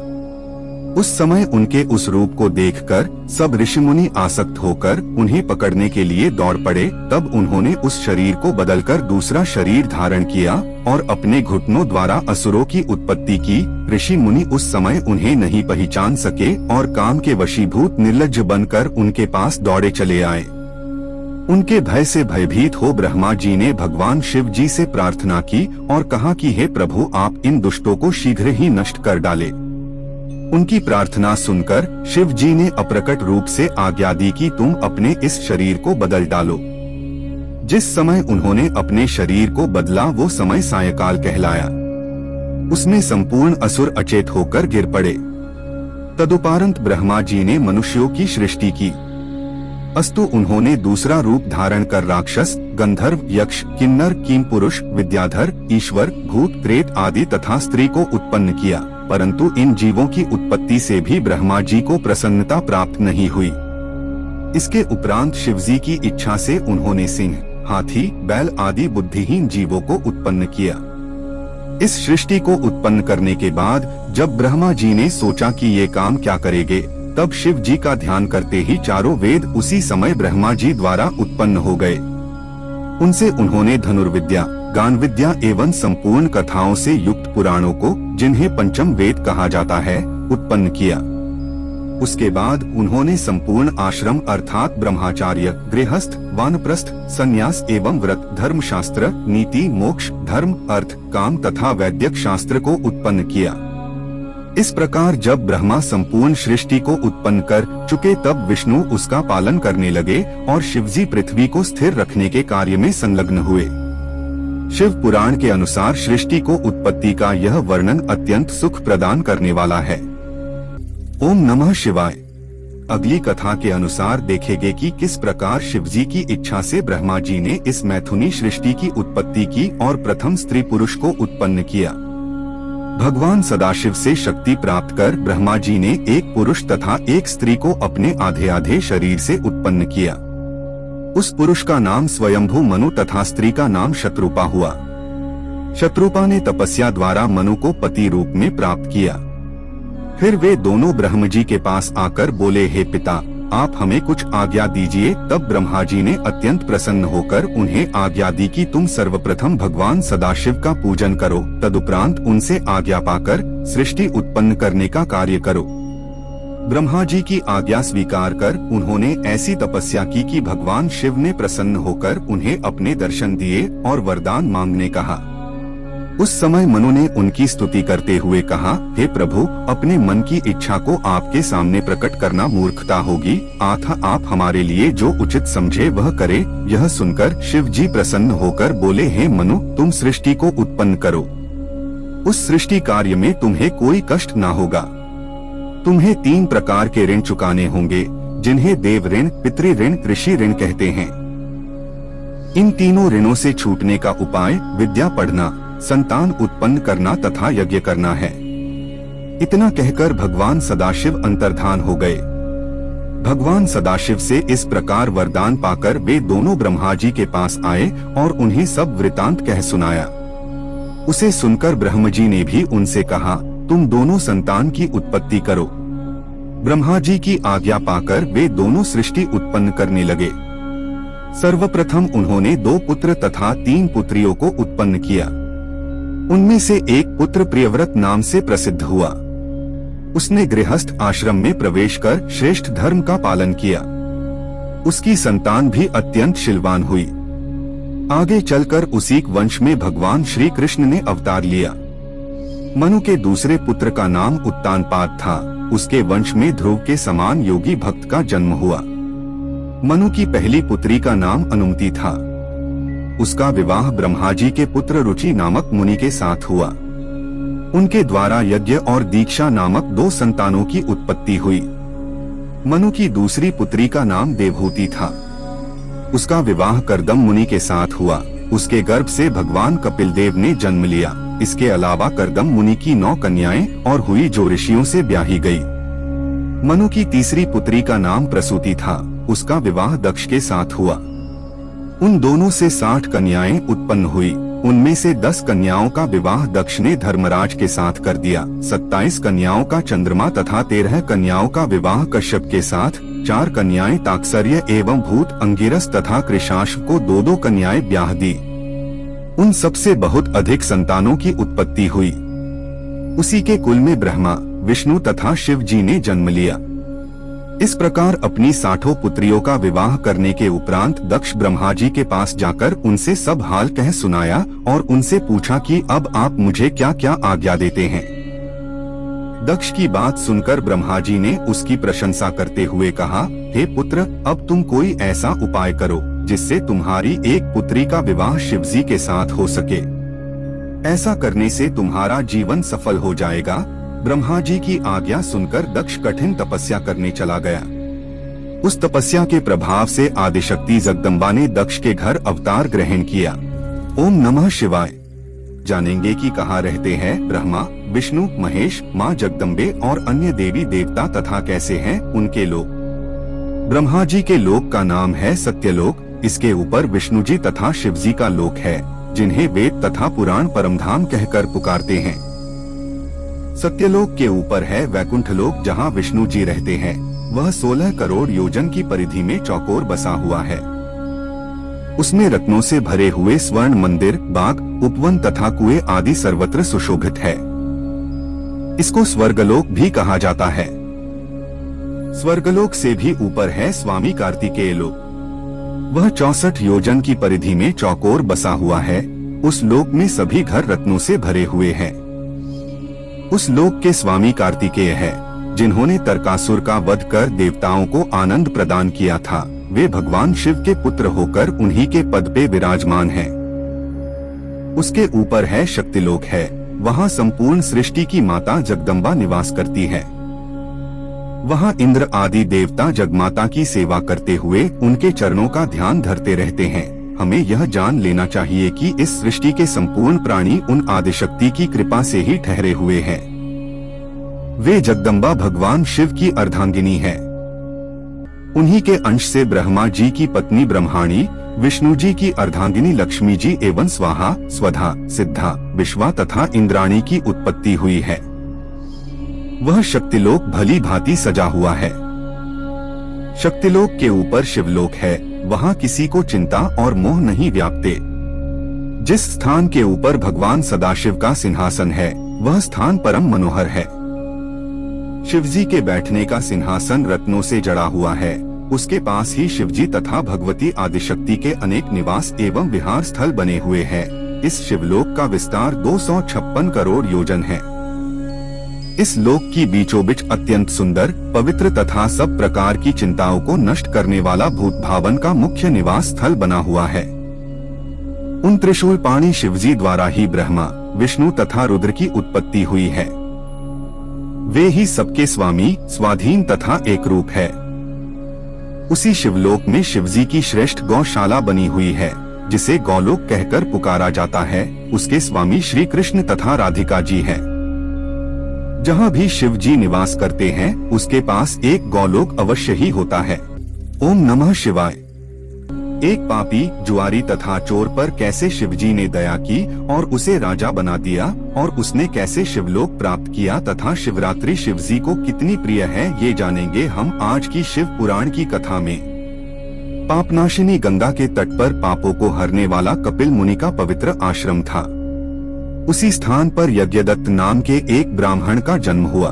उस समय उनके उस रूप को देखकर सब ऋषि मुनि आसक्त होकर उन्हें पकड़ने के लिए दौड़ पड़े। तब उन्होंने उस शरीर को बदलकर दूसरा शरीर धारण किया और अपने घुटनों द्वारा असुरों की उत्पत्ति की। ऋषि मुनि उस समय उन्हें नहीं पहचान सके और काम के वशीभूत निर्लज्ज बनकर उनके पास दौड़े चले आए। उनके भय से भयभीत हो ब्रह्मा जी ने भगवान शिव जी से प्रार्थना की और कहा कि हे प्रभु, आप इन दुष्टों को शीघ्र ही नष्ट कर डाले। उनकी प्रार्थना सुनकर शिव जी ने अप्रकट रूप से आज्ञा दी कि तुम अपने इस शरीर को बदल डालो। जिस समय उन्होंने अपने शरीर को बदला वो समय सायकाल कहलाया। उसमें संपूर्ण असुर अचेत होकर गिर पड़े। तदुपरांत ब्रह्मा जी ने मनुष्यों की सृष्टि की। अस्तु उन्होंने दूसरा रूप धारण कर राक्षस, गंधर्व, यक्ष, किन्नर, कीमपुरुष, विद्याधर, ईश्वर, भूत, प्रेत आदि तथा स्त्री को उत्पन्न किया। परंतु इन जीवों की उत्पत्ति से भी ब्रह्मा जी को प्रसन्नता प्राप्त नहीं हुई। इसके उपरांत शिवजी की इच्छा से उन्होंने सिंह, हाथी, बैल आदि बुद्धिहीन जीवों को उत्पन्न किया। इस सृष्टि को उत्पन्न करने के बाद जब ब्रह्मा जी ने सोचा कि ये काम क्या करेंगे, तब शिव जी का ध्यान करते ही चारों वेद उसी समय ब्रह्मा जी द्वारा उत्पन्न हो गए। उनसे उन्होंने धनुर्विद्या, गान विद्या एवं संपूर्ण कथाओं से युक्त पुराणों को, जिन्हें पंचम वेद कहा जाता है, उत्पन्न किया। उसके बाद उन्होंने संपूर्ण आश्रम अर्थात ब्रह्मचार्य, गृहस्थ, वानप्रस्थ, संन्यास एवं व्रत, धर्मशास्त्र, नीति, मोक्ष, धर्म, अर्थ, काम तथा वैदिक शास्त्र को उत्पन्न किया। इस प्रकार जब ब्रह्मा संपूर्ण सृष्टि को उत्पन्न कर चुके तब विष्णु उसका पालन करने लगे और शिवजी पृथ्वी को स्थिर रखने के कार्य में संलग्न हुए। शिव पुराण के अनुसार सृष्टि को उत्पत्ति का यह वर्णन अत्यंत सुख प्रदान करने वाला है। ओम नमः शिवाय। अगली कथा के अनुसार देखेंगे कि किस प्रकार शिवजी की इच्छा से ब्रह्मा जी ने इस मैथुनी सृष्टि की उत्पत्ति की और प्रथम स्त्री पुरुष को उत्पन्न किया। भगवान सदाशिव से शक्ति प्राप्त कर ब्रह्मा जी ने एक पुरुष तथा एक स्त्री को अपने आधे आधे शरीर से उत्पन्न किया। उस पुरुष का नाम स्वयंभू मनु तथा स्त्री का नाम शत्रुपा हुआ। शत्रुपा ने तपस्या द्वारा मनु को पति रूप में प्राप्त किया। फिर वे दोनों ब्रह्म जी के पास आकर बोले, हे पिता, आप हमें कुछ आज्ञा दीजिए। तब ब्रह्मा जी ने अत्यंत प्रसन्न होकर उन्हें आज्ञा दी कि तुम सर्वप्रथम भगवान सदाशिव का पूजन करो, तदुपरांत उनसे आज्ञा पाकर सृष्टि उत्पन्न करने का कार्य करो। ब्रह्मा जी की आज्ञा स्वीकार कर उन्होंने ऐसी तपस्या की कि भगवान शिव ने प्रसन्न होकर उन्हें अपने दर्शन दिए और वरदान मांगने कहा। उस समय मनु ने उनकी स्तुति करते हुए कहा, हे प्रभु, अपने मन की इच्छा को आपके सामने प्रकट करना मूर्खता होगी, अतः आप हमारे लिए जो उचित समझे वह करे। यह सुनकर शिव जी प्रसन्न होकर बोले, हे मनु, तुम सृष्टि को उत्पन्न करो। उस सृष्टि कार्य में तुम्हें कोई कष्ट न होगा। तुम्हें 3 प्रकार के ऋण चुकाने होंगे, जिन्हें देव ऋण, पितृ ऋण, ऋषि ऋण कहते हैं। इन तीनों ऋणों से छूटने का उपाय विद्या पढ़ना, संतान उत्पन्न करना तथा यज्ञ करना है। इतना कहकर भगवान सदाशिव अंतर्धान हो गए। भगवान सदाशिव से इस प्रकार वरदान पाकर वे दोनों ब्रह्मा जी के पास आए और उन्हें सब वृतांत कह सुनाया। उसे सुनकर ब्रह्म जी ने भी उनसे कहा, तुम दोनों संतान की उत्पत्ति करो। ब्रह्मा जी की आज्ञा पाकर वे दोनों सृष्टि उत्पन्न करने लगे। सर्वप्रथम उन्होंने 2 पुत्र तथा 3 पुत्रियों को उत्पन्न किया। उनमें से एक पुत्र प्रियव्रत नाम से प्रसिद्ध हुआ। उसने गृहस्थ आश्रम में प्रवेश कर श्रेष्ठ धर्म का पालन किया। उसकी संतान भी अत्यंत शीलवान हुई। आगे चलकर उसी वंश में भगवान श्री कृष्ण ने अवतार लिया। मनु के दूसरे पुत्र का नाम उत्तानपाद था। उसके वंश में ध्रुव के समान योगी भक्त का जन्म हुआ। मनु की पहली पुत्री का नाम अनुमति था। उसका विवाह ब्रह्मा जी के पुत्र रुचि नामक मुनि के साथ हुआ। उनके द्वारा यज्ञ और दीक्षा नामक 2 संतानों की उत्पत्ति हुई। मनु की दूसरी पुत्री का नाम देवहूति था। उसका विवाह कर्दम मुनि के साथ हुआ। उसके गर्भ से भगवान कपिल देव ने जन्म लिया। इसके अलावा कर्दम मुनि की 9 कन्याएं और हुई जो ऋषियों से ब्याही गई। मनु की तीसरी पुत्री का नाम प्रसूति था। उसका विवाह दक्ष के साथ हुआ। उन दोनों से 60 कन्याएं उत्पन्न हुई। उनमें से 10 कन्याओं का विवाह दक्ष ने धर्मराज के साथ कर दिया। 27 कन्याओं का चंद्रमा तथा 13 कन्याओं का विवाह कश्यप के साथ। 4 कन्याएं ताक्सर्य एवं भूत अंगिरस तथा कृशाश्व को 2-2 कन्याएं ब्याह दी। उन सबसे बहुत अधिक संतानों की उत्पत्ति हुई। उसी के कुल में ब्रह्मा, विष्णु तथा शिव जी ने जन्म लिया। इस प्रकार अपनी 60 पुत्रियों का विवाह करने के उपरांत दक्ष ब्रह्मा जी के पास जाकर उनसे सब हाल कह सुनाया और उनसे पूछा कि अब आप मुझे क्या क्या आज्ञा देते हैं। दक्ष की बात सुनकर ब्रह्मा जी ने उसकी प्रशंसा करते हुए कहा, हे पुत्र, अब तुम कोई ऐसा उपाय करो जिससे तुम्हारी एक पुत्री का विवाह शिवजी के साथ हो सके। ऐसा करने से तुम्हारा जीवन सफल हो जाएगा। ब्रह्मा जी की आज्ञा सुनकर दक्ष कठिन तपस्या करने चला गया। उस तपस्या के प्रभाव से आदिशक्ति जगदम्बा ने दक्ष के घर अवतार ग्रहण किया। ओम नमः शिवाय। जानेंगे कि कहाँ रहते हैं ब्रह्मा, विष्णु, महेश, माँ जगदम्बे और अन्य देवी देवता तथा कैसे हैं उनके लोक। ब्रह्मा जी के लोक का नाम है सत्यलोक। इसके ऊपर विष्णु जी तथा शिव जी का लोक है, जिन्हें वेद तथा पुराण परमधाम कहकर पुकारते हैं। सत्यलोक के ऊपर है वैकुंठ लोक, जहाँ विष्णु जी रहते हैं। वह 16 करोड़ योजन की परिधि में चौकोर बसा हुआ है। उसमें रत्नों से भरे हुए स्वर्ण मंदिर, बाग, उपवन तथा कुएं आदि सर्वत्र सुशोभित है। इसको स्वर्गलोक भी कहा जाता है। स्वर्गलोक से भी ऊपर है स्वामी कार्तिकेय लोक। वह 64 योजन की परिधि में चौकोर बसा हुआ है। उस लोक में सभी घर रत्नों से भरे हुए हैं। उस लोक के स्वामी कार्तिकेय है, जिन्होंने तरकासुर का वध कर देवताओं को आनंद प्रदान किया था। वे भगवान शिव के पुत्र होकर उन्हीं के पद पे विराजमान हैं। उसके ऊपर है शक्तिलोक है। वहाँ संपूर्ण सृष्टि की माता जगदम्बा निवास करती है। वहाँ इंद्र आदि देवता जगमाता की सेवा करते हुए उनके चरणों का ध्यान धरते रहते हैं। हमें यह जान लेना चाहिए कि इस सृष्टि के संपूर्ण प्राणी उन आदिशक्ति की कृपा से ही ठहरे हुए हैं। वे जगदम्बा भगवान शिव की अर्धांगिनी है। उन्हीं के अंश से ब्रह्मा जी की पत्नी ब्रह्माणी, विष्णु जी की अर्धांगिनी लक्ष्मी जी एवं स्वाहा, स्वधा, सिद्धा, विश्वा तथा इंद्राणी की उत्पत्ति हुई है। वह शक्तिलोक भली भांति सजा हुआ है। शक्तिलोक के ऊपर शिवलोक है। वहाँ किसी को चिंता और मोह नहीं व्यापते। जिस स्थान के ऊपर भगवान सदाशिव का सिंहासन है, वह स्थान परम मनोहर है। शिवजी के बैठने का सिंहासन रत्नों से जड़ा हुआ है। उसके पास ही शिवजी तथा भगवती आदिशक्ति के अनेक निवास एवं विहार स्थल बने हुए हैं। इस शिवलोक का विस्तार 256 करोड़ योजन है। इस लोक की बीचों बीच अत्यंत सुंदर, पवित्र तथा सब प्रकार की चिंताओं को नष्ट करने वाला भूत भावन का मुख्य निवास स्थल बना हुआ है। उन त्रिशूल पाणी शिवजी द्वारा ही ब्रह्मा, विष्णु तथा रुद्र की उत्पत्ति हुई है। वे ही सबके स्वामी, स्वाधीन तथा एक रूप है। उसी शिवलोक में शिवजी की श्रेष्ठ गौशाला बनी हुई है, जिसे गौलोक कहकर पुकारा जाता है। उसके स्वामी श्री कृष्ण तथा राधिका जी हैं। जहाँ भी शिव जी निवास करते हैं, उसके पास एक गौलोक अवश्य ही होता है। ओम नमः शिवाय। एक पापी, जुआरी तथा चोर पर कैसे शिवजी ने दया की और उसे राजा बना दिया, और उसने कैसे शिवलोक प्राप्त किया तथा शिवरात्रि शिवजी को कितनी प्रिय है, ये जानेंगे हम आज की शिव पुराण की कथा में। पापनाशिनी गंगा के तट पर पापों को हरने वाला कपिल मुनि का पवित्र आश्रम था। उसी स्थान पर यज्ञदत्त नाम के एक ब्राह्मण का जन्म हुआ।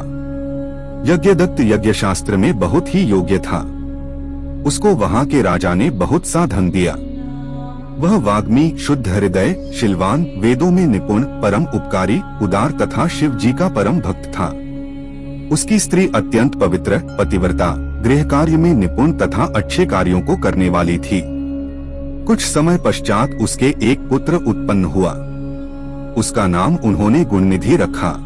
यज्ञदत्त यज्ञशास्त्र में बहुत ही योग्य था। उसको वहाँ के राजा ने बहुत सा धन दिया। वह वाग्मी, शुद्ध हृदय, शीलवान, वेदों में निपुण, परम उपकारी, उदार तथा शिव जी का परम भक्त था। उसकी स्त्री अत्यंत पवित्र, पतिव्रता, गृह कार्य में निपुण तथा अच्छे कार्यों को करने वाली थी। कुछ समय पश्चात उसके एक पुत्र उत्पन्न हुआ। उसका नाम उन्होंने गुणनिधि रखा।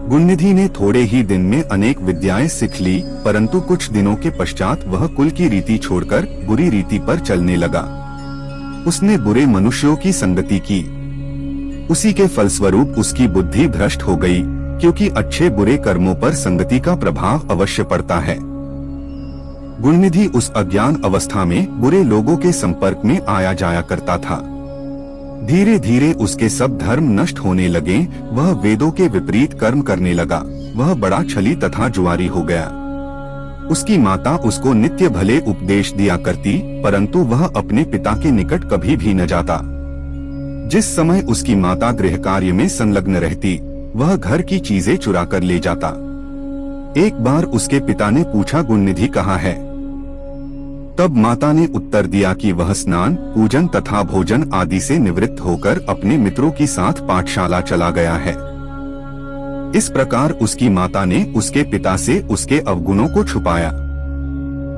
गुणनिधि ने थोड़े ही दिन में अनेक विद्याएं सीख ली, परंतु कुछ दिनों के पश्चात वह कुल की रीति छोड़कर बुरी रीति पर चलने लगा। उसने बुरे मनुष्यों की संगति की। उसी के फलस्वरूप उसकी बुद्धि भ्रष्ट हो गई, क्योंकि अच्छे बुरे कर्मों पर संगति का प्रभाव अवश्य पड़ता है। गुणनिधि उस अज्ञान अवस्था में बुरे लोगों के संपर्क में आया जाया करता था। धीरे धीरे उसके सब धर्म नष्ट होने लगे। वह वेदों के विपरीत कर्म करने लगा। वह बड़ा छली तथा जुआरी हो गया। उसकी माता उसको नित्य भले उपदेश दिया करती, परंतु वह अपने पिता के निकट कभी भी न जाता। जिस समय उसकी माता गृह कार्य में संलग्न रहती, वह घर की चीजें चुरा कर ले जाता। एक बार उसके पिता ने पूछा, गुणनिधि कहाँ है? तब माता ने उत्तर दिया कि वह स्नान, पूजन तथा भोजन आदि से निवृत्त होकर अपने मित्रों के साथ पाठशाला चला गया है। इस प्रकार उसकी माता ने उसके पिता से उसके अवगुणों को छुपाया।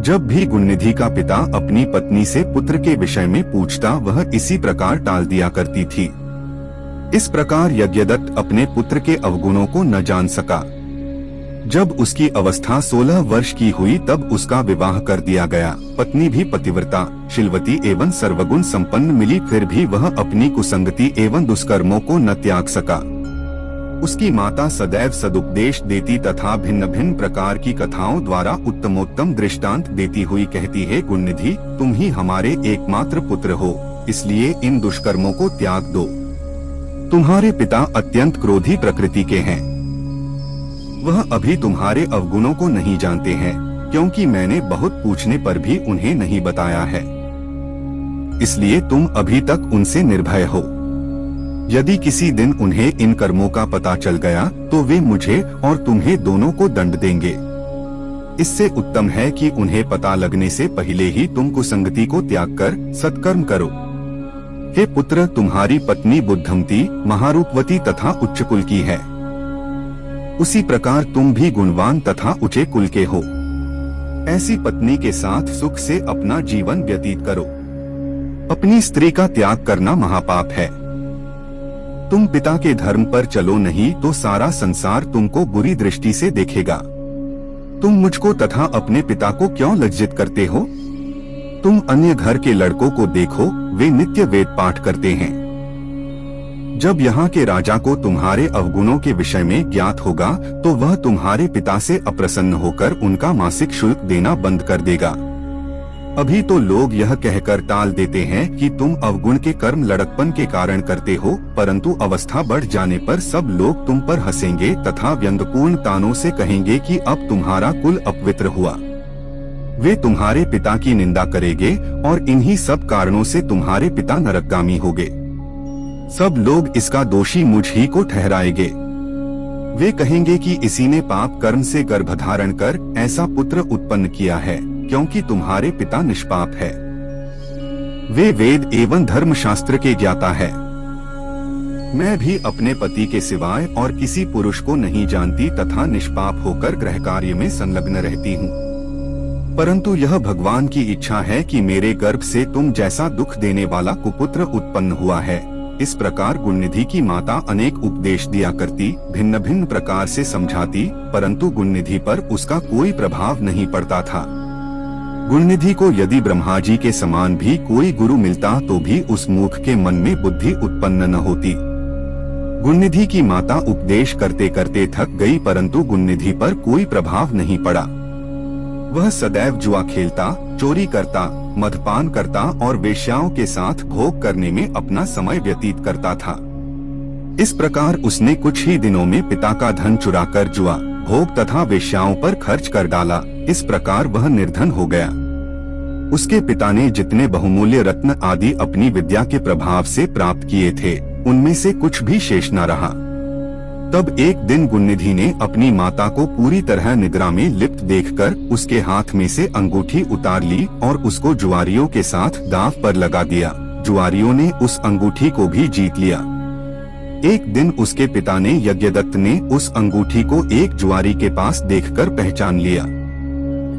जब भी गुणनिधि का पिता अपनी पत्नी से पुत्र के विषय में पूछता, वह इसी प्रकार टाल दिया करती थी। इस प्रकार यज्ञदत्त अपने पुत्र के अवगुणों को न जान सका। जब उसकी अवस्था 16 वर्ष की हुई, तब उसका विवाह कर दिया गया। पत्नी भी पतिव्रता, शीलवती एवं सर्वगुण संपन्न मिली, फिर भी वह अपनी कुसंगति एवं दुष्कर्मों को न त्याग सका। उसकी माता सदैव सदुपदेश देती तथा भिन्न भिन्न प्रकार की कथाओं द्वारा उत्तमोत्तम दृष्टांत देती हुई कहती है, गुणनिधि, तुम ही हमारे एकमात्र पुत्र हो, इसलिए इन दुष्कर्मों को त्याग दो। तुम्हारे पिता अत्यंत क्रोधी प्रकृति के हैं। वह अभी तुम्हारे अवगुणों को नहीं जानते हैं, क्योंकि मैंने बहुत पूछने पर भी उन्हें नहीं बताया है। इसलिए तुम अभी तक उनसे निर्भय हो। यदि किसी दिन उन्हें इन कर्मों का पता चल गया तो वे मुझे और तुम्हें दोनों को दंड देंगे। इससे उत्तम है कि उन्हें पता लगने से पहले ही तुम कुसंगति को त्याग कर सत्कर्म करो। हे पुत्र, तुम्हारी पत्नी बुद्धमती, महारूपवती तथा उच्च कुल की है। उसी प्रकार तुम भी गुणवान तथा ऊंचे कुल के हो। ऐसी पत्नी के साथ सुख से अपना जीवन व्यतीत करो। अपनी स्त्री का त्याग करना महापाप है। तुम पिता के धर्म पर चलो नहीं तो सारा संसार तुमको बुरी दृष्टि से देखेगा। तुम मुझको तथा अपने पिता को क्यों लज्जित करते हो? तुम अन्य घर के लड़कों को देखो, वे नित्य वेद पाठ करते हैं। जब यहाँ के राजा को तुम्हारे अवगुणों के विषय में ज्ञात होगा तो वह तुम्हारे पिता से अप्रसन्न होकर उनका मासिक शुल्क देना बंद कर देगा। अभी तो लोग यह कहकर टाल देते हैं कि तुम अवगुण के कर्म लड़कपन के कारण करते हो, परंतु अवस्था बढ़ जाने पर सब लोग तुम पर हंसेंगे तथा व्यंग्यपूर्ण तानों से कहेंगे कि अब तुम्हारा कुल अपवित्र हुआ। वे तुम्हारे पिता की निंदा करेंगे और इन्हीं सब कारणों से तुम्हारे पिता नरकगामी होंगे। सब लोग इसका दोषी मुझ ही को ठहराएंगे। वे कहेंगे कि इसी ने पाप कर्म से गर्भधारण कर ऐसा पुत्र उत्पन्न किया है, क्योंकि तुम्हारे पिता निष्पाप है। वे वेद एवं धर्मशास्त्र के ज्ञाता है। मैं भी अपने पति के सिवाय और किसी पुरुष को नहीं जानती तथा निष्पाप होकर गृह कार्य में संलग्न रहती हूँ। परंतु यह भगवान की इच्छा है कि मेरे गर्भ से तुम जैसा दुख देने वाला कुपुत्र उत्पन्न हुआ है। इस प्रकार गुणनिधि की माता अनेक उपदेश दिया करती, भिन्न भिन्न प्रकार से समझाती, परंतु गुणनिधि पर उसका कोई प्रभाव नहीं पड़ता था। गुणनिधि को यदि ब्रह्मा जी के समान भी कोई गुरु मिलता तो भी उस मूर्ख के मन में बुद्धि उत्पन्न न होती। गुणनिधि की माता उपदेश करते करते थक गई, परंतु गुणनिधि पर कोई प्रभाव नहीं पड़ा। वह सदैव जुआ खेलता, चोरी करता, मदपान करता और वेश्याओं के साथ भोग करने में अपना समय व्यतीत करता था। इस प्रकार उसने कुछ ही दिनों में पिता का धन चुराकर जुआ, भोग तथा वेश्याओं पर खर्च कर डाला। इस प्रकार वह निर्धन हो गया। उसके पिता ने जितने बहुमूल्य रत्न आदि अपनी विद्या के प्रभाव से प्राप्त किए थे, उनमें से कुछ भी शेष न रहा। तब एक दिन गुणनिधि ने अपनी माता को पूरी तरह निद्रा में लिप्त देखकर उसके हाथ में से अंगूठी उतार ली और उसको जुआरियों के साथ दांव पर लगा दिया। जुआरियों ने उस अंगूठी को भी जीत लिया। एक दिन उसके पिता ने यज्ञदत्त ने उस अंगूठी को एक जुआरी के पास देखकर पहचान लिया।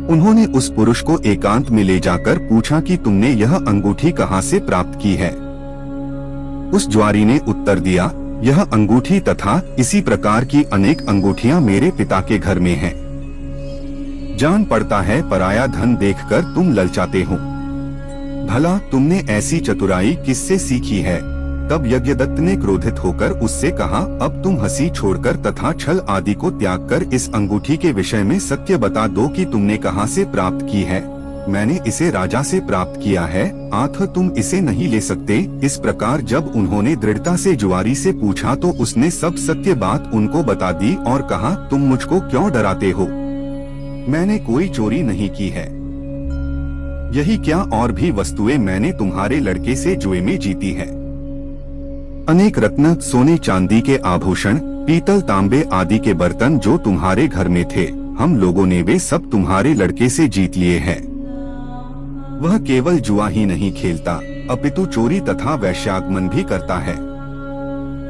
उन्होंने उस पुरुष को एकांत में ले जाकर पूछा कि तुमने यह अंगूठी कहाँ से प्राप्त की है? उस जुआरी ने उत्तर दिया, यह अंगूठी तथा इसी प्रकार की अनेक अंगूठियां मेरे पिता के घर में हैं। जान पड़ता है पराया धन देखकर तुम ललचाते हो। भला तुमने ऐसी चतुराई किससे सीखी है? तब यज्ञदत्त ने क्रोधित होकर उससे कहा, अब तुम हंसी छोड़कर तथा छल आदि को त्याग कर इस अंगूठी के विषय में सत्य बता दो कि तुमने कहाँ से प्राप्त की है। मैंने इसे राजा से प्राप्त किया है, आखिर तुम इसे नहीं ले सकते। इस प्रकार जब उन्होंने दृढ़ता से जुआरी से पूछा तो उसने सब सत्य बात उनको बता दी और कहा, तुम मुझको क्यों डराते हो? मैंने कोई चोरी नहीं की है। यही क्या और भी वस्तुएं मैंने तुम्हारे लड़के से जुए में जीती है। अनेक रत्न, सोने चांदी के आभूषण, पीतल तांबे आदि के बर्तन जो तुम्हारे घर में थे, हम लोगों ने वे सब तुम्हारे लड़के से जीत लिए हैं। वह केवल जुआ ही नहीं खेलता, अपितु चोरी तथा वैश्यागमन भी करता है।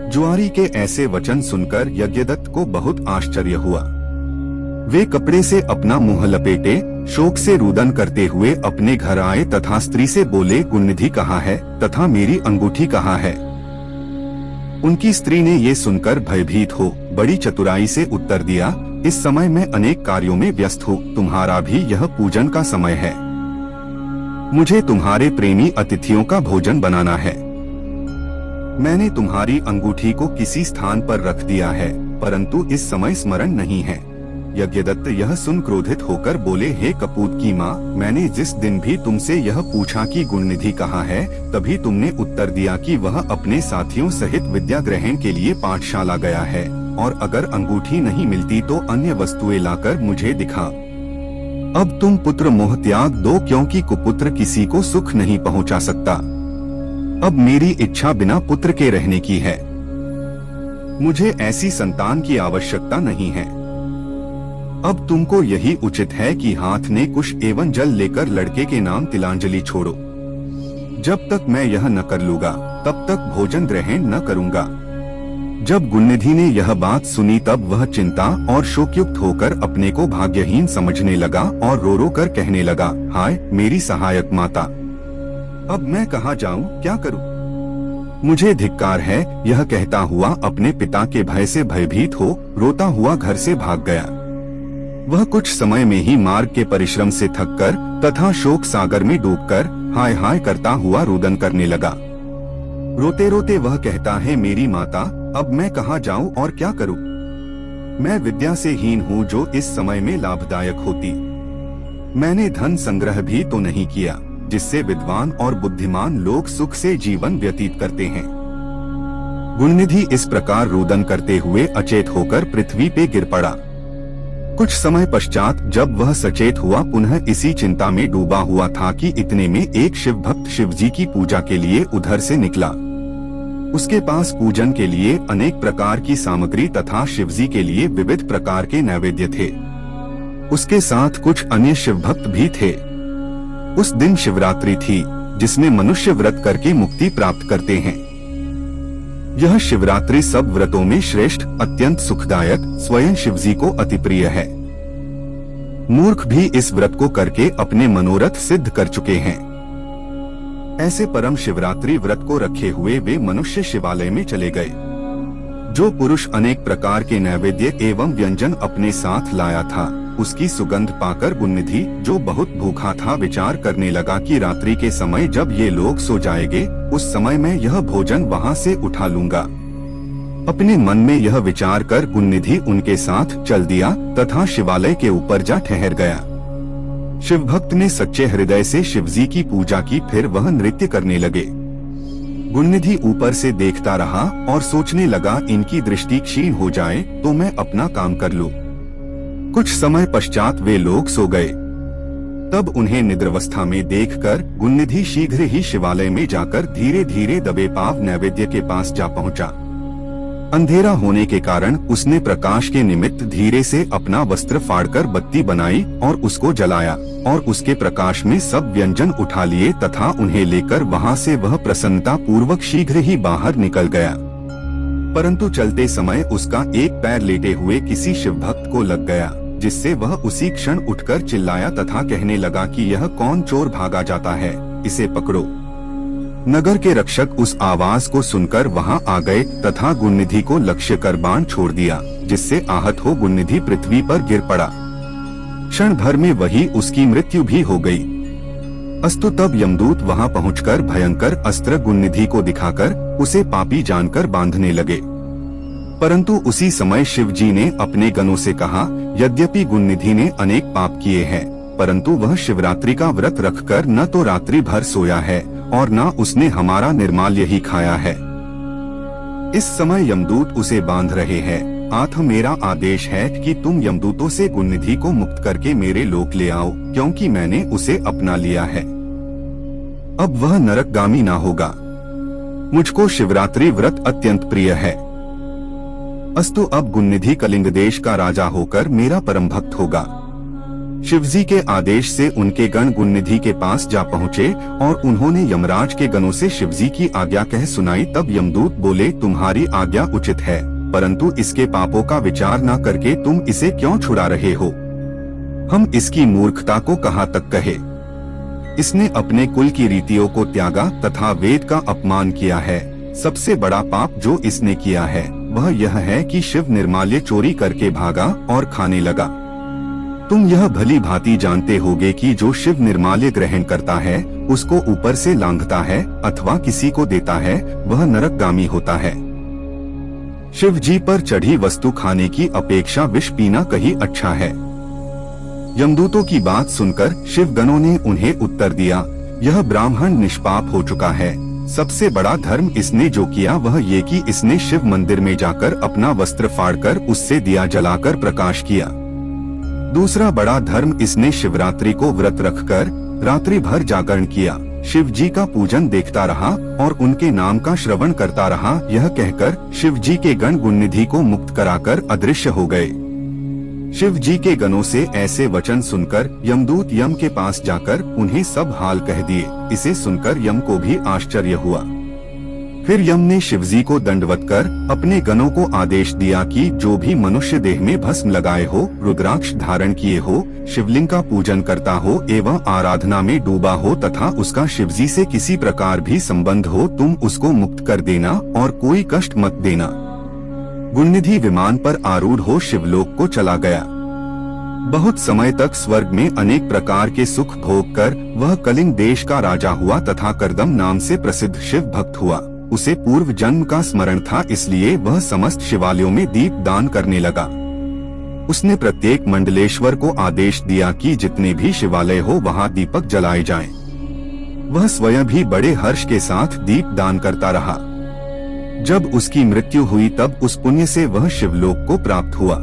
जुआरी के ऐसे वचन सुनकर यज्ञदत्त को बहुत आश्चर्य हुआ। वे कपड़े से अपना मुंह लपेटे शोक से रुदन करते हुए अपने घर आए तथा स्त्री से बोले, गुणनिधि कहाँ है तथा मेरी अंगूठी कहाँ है? उनकी स्त्री ने ये सुनकर भयभीत हो बड़ी चतुराई से उत्तर दिया, इस समय मैं अनेक कार्यों में व्यस्त हूँ, तुम्हारा भी यह पूजन का समय है। मुझे तुम्हारे प्रेमी अतिथियों का भोजन बनाना है। मैंने तुम्हारी अंगूठी को किसी स्थान पर रख दिया है, परंतु इस समय स्मरण नहीं है। यज्ञदत्त यह सुन क्रोधित होकर बोले, हे कपूत की माँ, मैंने जिस दिन भी तुमसे यह पूछा कि गुणनिधि कहाँ है, तभी तुमने उत्तर दिया कि वह अपने साथियों सहित विद्या ग्रहण के लिए पाठशाला गया है, और अगर अंगूठी नहीं मिलती तो अन्य वस्तुएं लाकर मुझे दिखा। अब तुम पुत्र मोह त्याग दो, क्योंकि कुपुत्र किसी को सुख नहीं पहुंचा सकता। अब मेरी इच्छा बिना पुत्र के रहने की है। मुझे ऐसी संतान की आवश्यकता नहीं है। अब तुमको यही उचित है कि हाथ ने कुश एवं जल लेकर लड़के के नाम तिलांजलि छोड़ो। जब तक मैं यह न कर लूंगा तब तक भोजन ग्रहण न करूंगा। जब गुणनिधि ने यह बात सुनी तब वह चिंता और शोकयुक्त होकर अपने को भाग्यहीन समझने लगा और रो रो कर कहने लगा, हाय मेरी सहायक माता, अब मैं कहाँ जाऊँ, क्या करूँ? मुझे धिक्कार है। यह कहता हुआ अपने पिता के भय से भयभीत हो रोता हुआ घर से भाग गया। वह कुछ समय में ही मार्ग के परिश्रम से थककर तथा शोक सागर में डूबकर हाय हाय करता हुआ रुदन करने लगा। रोते रोते वह कहता है, मेरी माता, अब मैं कहाँ जाऊँ और क्या करूँ? मैं विद्या से हीन हूँ जो इस समय में लाभदायक होती। मैंने धन संग्रह भी तो नहीं किया जिससे विद्वान और बुद्धिमान लोग सुख से जीवन व्यतीत करते हैं। गुणनिधि इस प्रकार रुदन करते हुए अचेत होकर पृथ्वी पे गिर पड़ा। कुछ समय पश्चात जब वह सचेत हुआ पुनः इसी चिंता में डूबा हुआ था कि इतने में एक शिव भक्त शिवजी की पूजा के लिए उधर से निकला। उसके पास पूजन के लिए अनेक प्रकार की सामग्री तथा शिवजी के लिए विविध प्रकार के नैवेद्य थे। उसके साथ कुछ अन्य शिव भक्त भी थे। उस दिन शिवरात्रि थी जिसमें मनुष्य व्रत करके मुक्ति प्राप्त करते हैं। यह शिवरात्रि सब व्रतों में श्रेष्ठ, अत्यंत सुखदायक, स्वयं शिवजी को अति प्रिय है। मूर्ख भी इस व्रत को करके अपने मनोरथ सिद्ध कर चुके हैं। ऐसे परम शिवरात्रि व्रत को रखे हुए वे मनुष्य शिवालय में चले गए। जो पुरुष अनेक प्रकार के नैवेद्य एवं व्यंजन अपने साथ लाया था उसकी सुगंध पाकर गुणनिधि जो बहुत भूखा था विचार करने लगा कि रात्रि के समय जब ये लोग सो जाएंगे उस समय मैं यह भोजन वहां से उठा लूंगा। अपने मन में यह विचार कर गुणनिधि उनके साथ चल दिया तथा शिवालय के ऊपर जा ठहर गया। शिव भक्त ने सच्चे हृदय से शिवजी की पूजा की, फिर वह नृत्य करने लगे। गुणनिधि ऊपर से देखता रहा और सोचने लगा, इनकी दृष्टि क्षीण हो जाए तो मैं अपना काम कर लूं। कुछ समय पश्चात वे लोग सो गए। तब उन्हें निद्रावस्था में देखकर गुणनिधि शीघ्र ही शिवालय में जाकर धीरे धीरे दबे पाव नैवेद्य के पास जा पहुंचा। अंधेरा होने के कारण उसने प्रकाश के निमित्त धीरे से अपना वस्त्र फाड़कर बत्ती बनाई और उसको जलाया और उसके प्रकाश में सब व्यंजन उठा लिए तथा उन्हें लेकर वहां से वह प्रसन्नता पूर्वक शीघ्र ही बाहर निकल गया। परंतु चलते समय उसका एक पैर लेटे हुए किसी शिव भक्त को लग गया, जिससे वह उसी क्षण उठकर चिल्लाया तथा कहने लगा कि यह कौन चोर भागा जाता है, इसे पकड़ो। नगर के रक्षक उस आवाज को सुनकर वहां आ गए तथा गुणनिधि को लक्ष्य कर बाण छोड़ दिया, जिससे आहत हो गुणनिधि पृथ्वी पर गिर पड़ा। क्षण भर में वही उसकी मृत्यु भी हो गई। अस्तु तब यमदूत वहां पहुंचकर भयंकर अस्त्र गुणनिधि को दिखाकर उसे पापी जानकर बांधने लगे। परंतु उसी समय शिवजी ने अपने गणों से कहा, यद्यपि गुणनिधि ने अनेक पाप किए हैं परंतु वह शिवरात्रि का व्रत रखकर न तो रात्रि भर सोया है और न उसने हमारा निर्माल्य ही खाया है। इस समय यमदूत उसे बांध रहे हैं, अतः मेरा आदेश है कि तुम यमदूतों से गुणनिधि को मुक्त करके मेरे लोक ले आओ, क्योंकि मैंने उसे अपना लिया है। अब वह नरकगामी ना होगा। मुझको शिवरात्रि व्रत अत्यंत प्रिय है। अस्तु अब गुणनिधि कलिंग देश का राजा होकर मेरा परम भक्त होगा। शिवजी के आदेश से उनके गण गुणनिधि के पास जा पहुँचे और उन्होंने यमराज के गणों से शिवजी की आज्ञा कह सुनाई। तब यमदूत बोले, तुम्हारी आज्ञा उचित है, परंतु इसके पापों का विचार न करके तुम इसे क्यों छुड़ा रहे हो? हम इसकी मूर्खता को कहाँ तक कहे? इसने अपने कुल की रीतियों को त्यागा तथा वेद का अपमान किया है। सबसे बड़ा पाप जो इसने किया है वह यह है कि शिव निर्माल्य चोरी करके भागा और खाने लगा। तुम यह भली भांति जानते होगे कि जो शिव निर्माल्य ग्रहण करता है उसको ऊपर से लांघता है अथवा किसी को देता है वह नरकगामी होता है। शिव जी पर चढ़ी वस्तु खाने की अपेक्षा विष पीना कहीं अच्छा है। यमदूतों की बात सुनकर शिवगणों ने उन्हें उत्तर दिया, यह ब्राह्मण निष्पाप हो चुका है। सबसे बड़ा धर्म इसने जो किया वह ये कि इसने शिव मंदिर में जाकर अपना वस्त्र फाड़कर उससे दिया जलाकर प्रकाश किया। दूसरा बड़ा धर्म इसने शिवरात्रि को व्रत रखकर रात्रि भर जागरण किया। शिव जी का पूजन देखता रहा और उनके नाम का श्रवण करता रहा। यह कहकर शिव जी के गण गुणनिधि को मुक्त कराकर अदृश्य हो गए। शिव जी के गणों से ऐसे वचन सुनकर यमदूत यम के पास जाकर उन्हें सब हाल कह दिए। इसे सुनकर यम को भी आश्चर्य हुआ। फिर यम ने शिव जी को दंडवत कर अपने गणों को आदेश दिया कि जो भी मनुष्य देह में भस्म लगाए हो, रुद्राक्ष धारण किए हो, शिवलिंग का पूजन करता हो एवं आराधना में डूबा हो तथा उसका शिवजी से किसी प्रकार भी संबंध हो, तुम उसको मुक्त कर देना और कोई कष्ट मत देना। गुणनिधि विमान पर आरूढ़ हो शिवलोक को चला गया। बहुत समय तक स्वर्ग में अनेक प्रकार के सुख भोग कर वह कलिंग देश का राजा हुआ तथा करदम नाम से प्रसिद्ध शिव भक्त हुआ। उसे पूर्व जन्म का स्मरण था, इसलिए वह समस्त शिवालयों में दीप दान करने लगा। उसने प्रत्येक मंडलेश्वर को आदेश दिया कि जितने भी शिवालय हो वहां दीपक जलाए जाएं। वह स्वयं भी बड़े हर्ष के साथ दीप दान करता रहा। जब उसकी मृत्यु हुई तब उस पुण्य से वह शिवलोक को प्राप्त हुआ।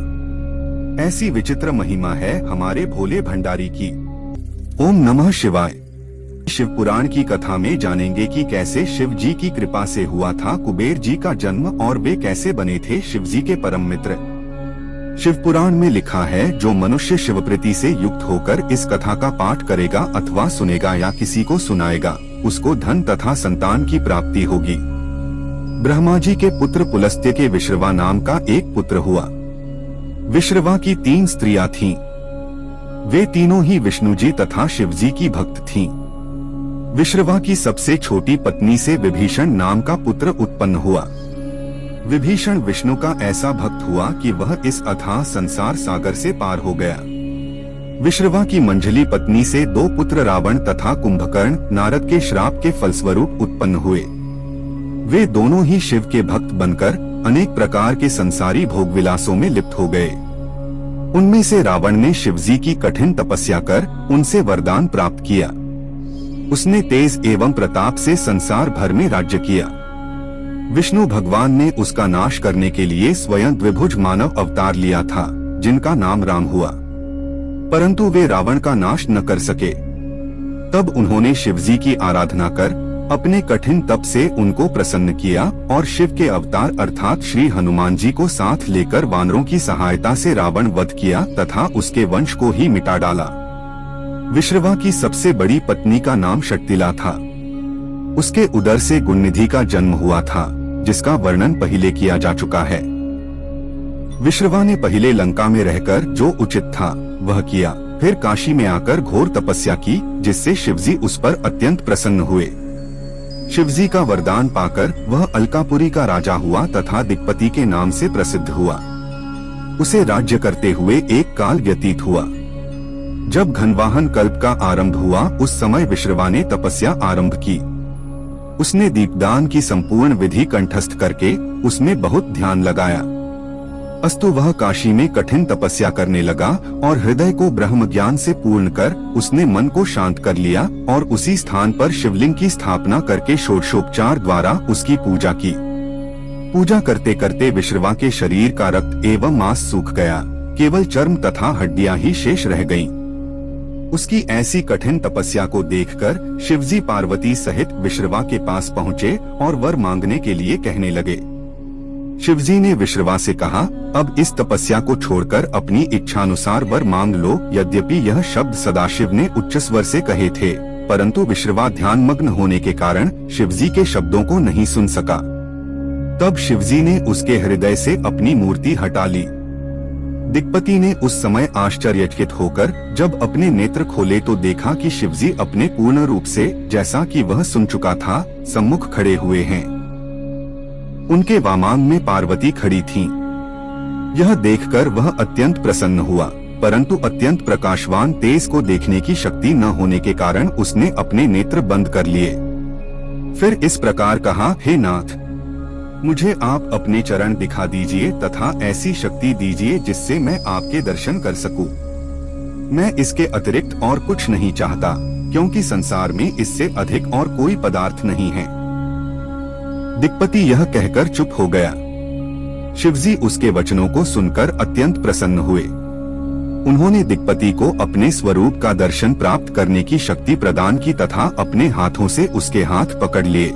ऐसी विचित्र महिमा है हमारे भोले भंडारी की। ओम नमः शिवाय। शिव पुराण की कथा में जानेंगे कि कैसे शिव जी की कृपा से हुआ था कुबेर जी का जन्म और वे कैसे बने थे शिव जी के परम मित्र। शिव पुराण में लिखा है, जो मनुष्य शिव प्रीति से युक्त होकर इस कथा का पाठ करेगा अथवा सुनेगा या किसी को सुनाएगा, उसको धन तथा संतान की प्राप्ति होगी। ब्रह्मा जी के पुत्र पुलस्त्य के विश्रवा नाम का एक पुत्र हुआ। विश्रवा की 3 स्त्रियां थीं। वे तीनों ही विष्णु जी तथा शिव जी की भक्त थीं। विश्रवा की सबसे छोटी पत्नी से विभीषण नाम का पुत्र उत्पन्न हुआ। विभीषण विष्णु का ऐसा भक्त हुआ कि वह इस अथाह संसार सागर से पार हो गया। विश्रवा की मंझली पत्नी से 2 पुत्र रावण तथा कुंभकर्ण नारद के श्राप के फलस्वरूप उत्पन्न हुए। वे दोनों ही शिव के भक्त बनकर अनेक प्रकार के संसारी भोग विलासों में लिप्त हो गए। उनमें से रावण ने शिवजी की कठिन तपस्या कर उनसे वरदान प्राप्त किया। उसने तेज एवं प्रताप से संसार भर में राज्य किया। विष्णु भगवान ने उसका नाश करने के लिए स्वयं द्विभुज मानव अवतार लिया था, जिनका नाम राम हुआ, परंतु वे रावण का नाश न कर सके। तब उन्होंने शिवजी की आराधना कर अपने कठिन तप से उनको प्रसन्न किया और शिव के अवतार अर्थात श्री हनुमान जी को साथ लेकर वानरों की सहायता से रावण वध किया तथा उसके वंश को ही मिटा डाला। विश्रवा की सबसे बड़ी पत्नी का नाम शक्तिला था। उसके उदर से गुणनिधि का जन्म हुआ था, जिसका वर्णन पहले किया जा चुका है। विश्रवा ने पहले लंका में रहकर जो उचित था वह किया, फिर काशी में आकर घोर तपस्या की, जिससे शिवजी उस पर अत्यंत प्रसन्न हुए। शिवजी का वरदान पाकर वह अलकापुरी का राजा हुआ तथा दिक्पति के नाम से प्रसिद्ध हुआ। उसे राज्य करते हुए एक काल व्यतीत हुआ। जब घनवाहन कल्प का आरंभ हुआ, उस समय विश्रवा ने तपस्या आरंभ की। उसने दीपदान की संपूर्ण विधि कंठस्थ करके उसमें बहुत ध्यान लगाया। अस्तु वह काशी में कठिन तपस्या करने लगा और हृदय को ब्रह्म ज्ञान से पूर्ण कर उसने मन को शांत कर लिया और उसी स्थान पर शिवलिंग की स्थापना करके षोडशोपचार द्वारा उसकी पूजा की। पूजा करते करते विश्रवा के शरीर का रक्त एवं मांस सूख गया, केवल चर्म तथा हड्डियां ही शेष रह गईं। उसकी ऐसी कठिन तपस्या को देखकर शिवजी पार्वती सहित विश्रवा के पास पहुँचे और वर मांगने के लिए कहने लगे। शिवजी ने विश्रवा से कहा, अब इस तपस्या को छोड़कर अपनी इच्छानुसार वर मांग लो। यद्यपि यह शब्द सदाशिव ने उच्च स्वर से कहे थे, परंतु विश्रवा ध्यान मग्न होने के कारण शिवजी के शब्दों को नहीं सुन सका। तब शिवजी ने उसके हृदय से अपनी मूर्ति हटा ली। दिक्पति ने उस समय आश्चर्यचकित होकर जब अपने नेत्र खोले तो देखा कि शिवजी अपने पूर्ण रूप से, जैसा कि वह सुन चुका था, सम्मुख खड़े हुए हैं। उनके वामांग में पार्वती खड़ी थीं। यह देखकर वह अत्यंत प्रसन्न हुआ, परंतु अत्यंत प्रकाशवान तेज को देखने की शक्ति न होने के कारण उसने अपने नेत्र बंद कर लिए। फिर इस प्रकार कहा, हे नाथ, मुझे आप अपने चरण दिखा दीजिए तथा ऐसी शक्ति दीजिए जिससे मैं आपके दर्शन कर सकूं। मैं इसके अतिरिक्त और कुछ नहीं चाहता, क्योंकि संसार में इससे अधिक और कोई पदार्थ नहीं है। दिक्पति यह कहकर चुप हो गया। शिवजी उसके वचनों को सुनकर अत्यंत प्रसन्न हुए। उन्होंने दिक्पति को अपने स्वरूप का दर्शन प्राप्त करने की शक्ति प्रदान की तथा अपने हाथों से उसके हाथ पकड़ लिए।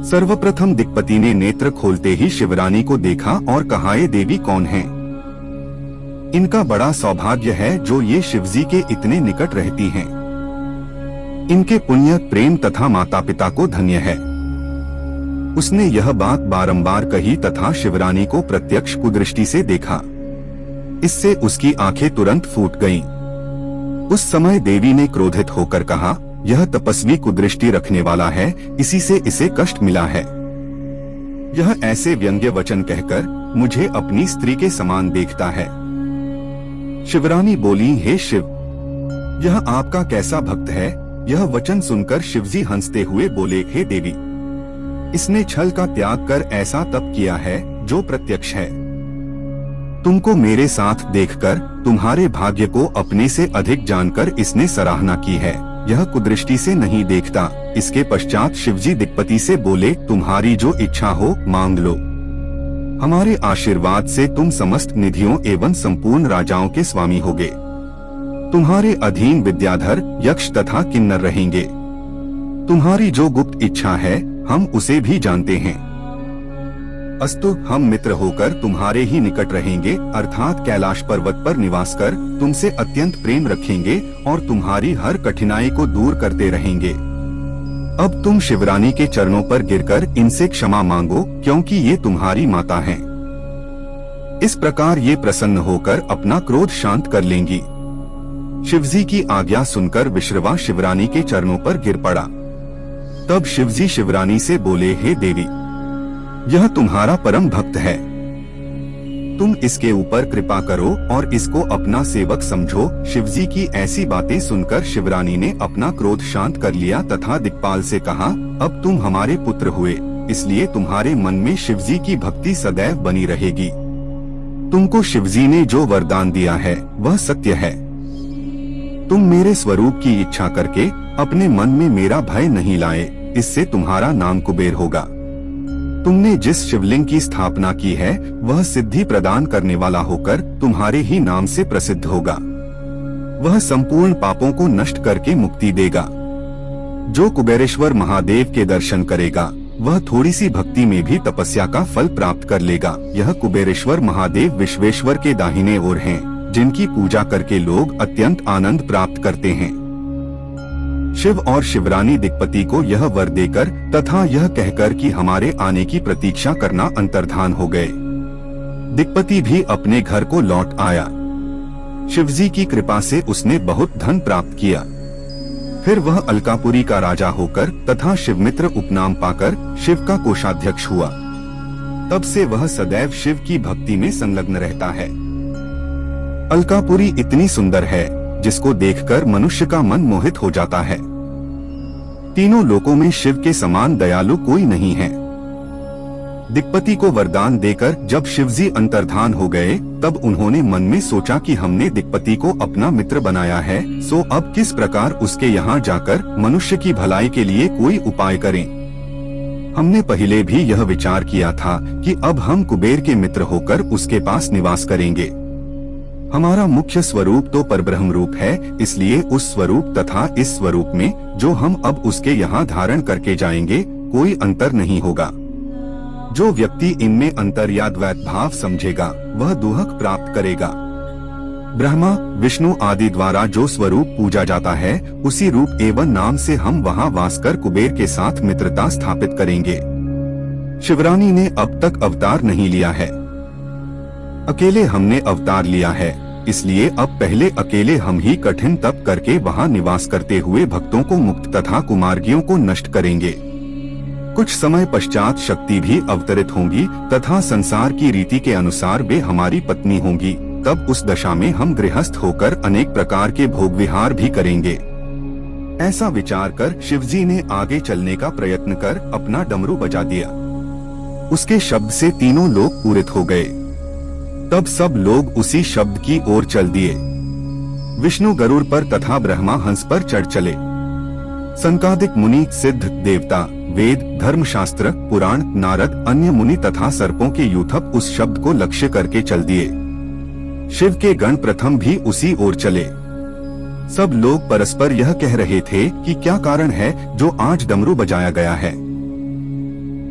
सर्वप्रथम दिक्पति ने नेत्र खोलते ही शिवरानी को देखा और कहा, ये देवी कौन है? इनका बड़ा सौभाग्य है जो ये शिवजी के इतने निकट रहती हैं। इनके पुण्य, प्रेम तथा माता पिता को धन्य है। उसने यह बात बारंबार कही तथा शिवरानी को प्रत्यक्ष कुदृष्टि से देखा। इससे उसकी आंखें तुरंत फूट गईं। उस समय देवी ने क्रोधित होकर कहा, यह तपस्वी कुदृष्टि रखने वाला है, इसी से इसे कष्ट मिला है। यह ऐसे व्यंग्य वचन कहकर मुझे अपनी स्त्री के समान देखता है। शिवरानी बोली, हे शिव, यह आपका कैसा भक्त है? यह वचन सुनकर शिवजी हंसते हुए बोले, हे देवी, इसने छल का त्याग कर ऐसा तप किया है जो प्रत्यक्ष है। तुमको मेरे साथ देखकर तुम्हारे भाग्य को अपने से अधिक जानकर इसने सराहना की है। यह कुदृष्टि से नहीं देखता। इसके पश्चात शिवजी दिक्पति से बोले, तुम्हारी जो इच्छा हो मांग लो। हमारे आशीर्वाद से तुम समस्त निधियों एवं संपूर्ण राजाओं के स्वामी होगे। तुम्हारे अधीन विद्याधर, यक्ष तथा किन्नर रहेंगे। तुम्हारी जो गुप्त इच्छा है हम उसे भी जानते हैं। अस्तु, हम मित्र होकर तुम्हारे ही निकट रहेंगे, अर्थात कैलाश पर्वत पर निवास कर तुमसे अत्यंत प्रेम रखेंगे और तुम्हारी हर कठिनाई को दूर करते रहेंगे। अब तुम शिवरानी के चरणों पर गिरकर इनसे क्षमा मांगो, क्योंकि ये तुम्हारी माता हैं। इस प्रकार ये प्रसन्न होकर अपना क्रोध शांत कर लेंगी। शिवजी की आज्ञा सुनकर विश्रवा शिवरानी के चरणों पर गिर पड़ा। तब शिवजी शिवरानी से बोले, हे देवी, यह तुम्हारा परम भक्त है। तुम इसके ऊपर कृपा करो और इसको अपना सेवक समझो। शिवजी की ऐसी बातें सुनकर शिवरानी ने अपना क्रोध शांत कर लिया तथा दिक्पाल से कहा, अब तुम हमारे पुत्र हुए, इसलिए तुम्हारे मन में शिवजी की भक्ति सदैव बनी रहेगी। तुमको शिवजी ने जो वरदान दिया है वह सत्य है। तुम मेरे स्वरूप की इच्छा करके अपने मन में मेरा भय नहीं लाए, इससे तुम्हारा नाम कुबेर होगा। तुमने जिस शिवलिंग की स्थापना की है वह सिद्धि प्रदान करने वाला होकर तुम्हारे ही नाम से प्रसिद्ध होगा। वह संपूर्ण पापों को नष्ट करके मुक्ति देगा। जो कुबेरेश्वर महादेव के दर्शन करेगा वह थोड़ी सी भक्ति में भी तपस्या का फल प्राप्त कर लेगा। यह कुबेरेश्वर महादेव विश्वेश्वर के दाहिने ओर हैं, जिनकी पूजा करके लोग अत्यंत आनंद प्राप्त करते हैं। शिव और शिवरानी दिक्पति को यह वर देकर तथा यह कहकर कि हमारे आने की प्रतीक्षा करना अंतर्धान हो गए। दिक्पति भी अपने घर को लौट आया। शिवजी की कृपा से उसने बहुत धन प्राप्त किया। फिर वह अलकापुरी का राजा होकर तथा शिवमित्र उपनाम पाकर शिव का कोषाध्यक्ष हुआ। तब से वह सदैव शिव की भक्ति में संलग्न रहता है। अलकापुरी इतनी सुंदर है जिसको देखकर मनुष्य का मन मोहित हो जाता है। तीनों लोकों में शिव के समान दयालु कोई नहीं है। दिक्पति को वरदान देकर जब शिवजी अंतर्धान हो गए तब उन्होंने मन में सोचा कि हमने दिक्पति को अपना मित्र बनाया है, सो अब किस प्रकार उसके यहाँ जाकर मनुष्य की भलाई के लिए कोई उपाय करें। हमने पहले भी यह विचार किया था कि अब हम कुबेर के मित्र होकर उसके पास निवास करेंगे। हमारा मुख्य स्वरूप तो परब्रह्म रूप है, इसलिए उस स्वरूप तथा इस स्वरूप में जो हम अब उसके यहाँ धारण करके जाएंगे कोई अंतर नहीं होगा। जो व्यक्ति इनमें अंतर्याद्वैत भाव समझेगा वह दुहक प्राप्त करेगा। ब्रह्मा विष्णु आदि द्वारा जो स्वरूप पूजा जाता है उसी रूप एवं नाम से हम वहाँ वास कर कुबेर के साथ मित्रता स्थापित करेंगे। शिवरानी ने अब तक अवतार नहीं लिया है, अकेले हमने अवतार लिया है, इसलिए अब पहले अकेले हम ही कठिन तप करके वहाँ निवास करते हुए भक्तों को मुक्त तथा कुमार्गियों को नष्ट करेंगे। कुछ समय पश्चात शक्ति भी अवतरित होंगी तथा संसार की रीति के अनुसार वे हमारी पत्नी होंगी। तब उस दशा में हम गृहस्थ होकर अनेक प्रकार के भोग विहार भी करेंगे। ऐसा विचार कर शिवजी ने आगे चलने का प्रयत्न कर अपना डमरू बजा दिया। उसके शब्द से तीनों लोग पूरित हो गए। तब सब लोग उसी शब्द की ओर चल दिए। विष्णु गरुड़ पर तथा ब्रह्मा हंस पर चढ़ चले। संकादिक मुनि, सिद्ध, देवता, वेद, धर्मशास्त्र, पुराण, नारद, अन्य मुनि तथा सर्पों के यूथप उस शब्द को लक्ष्य करके चल दिए। शिव के गण प्रथम भी उसी ओर चले। सब लोग परस्पर यह कह रहे थे कि क्या कारण है जो आज डमरू बजाया गया है,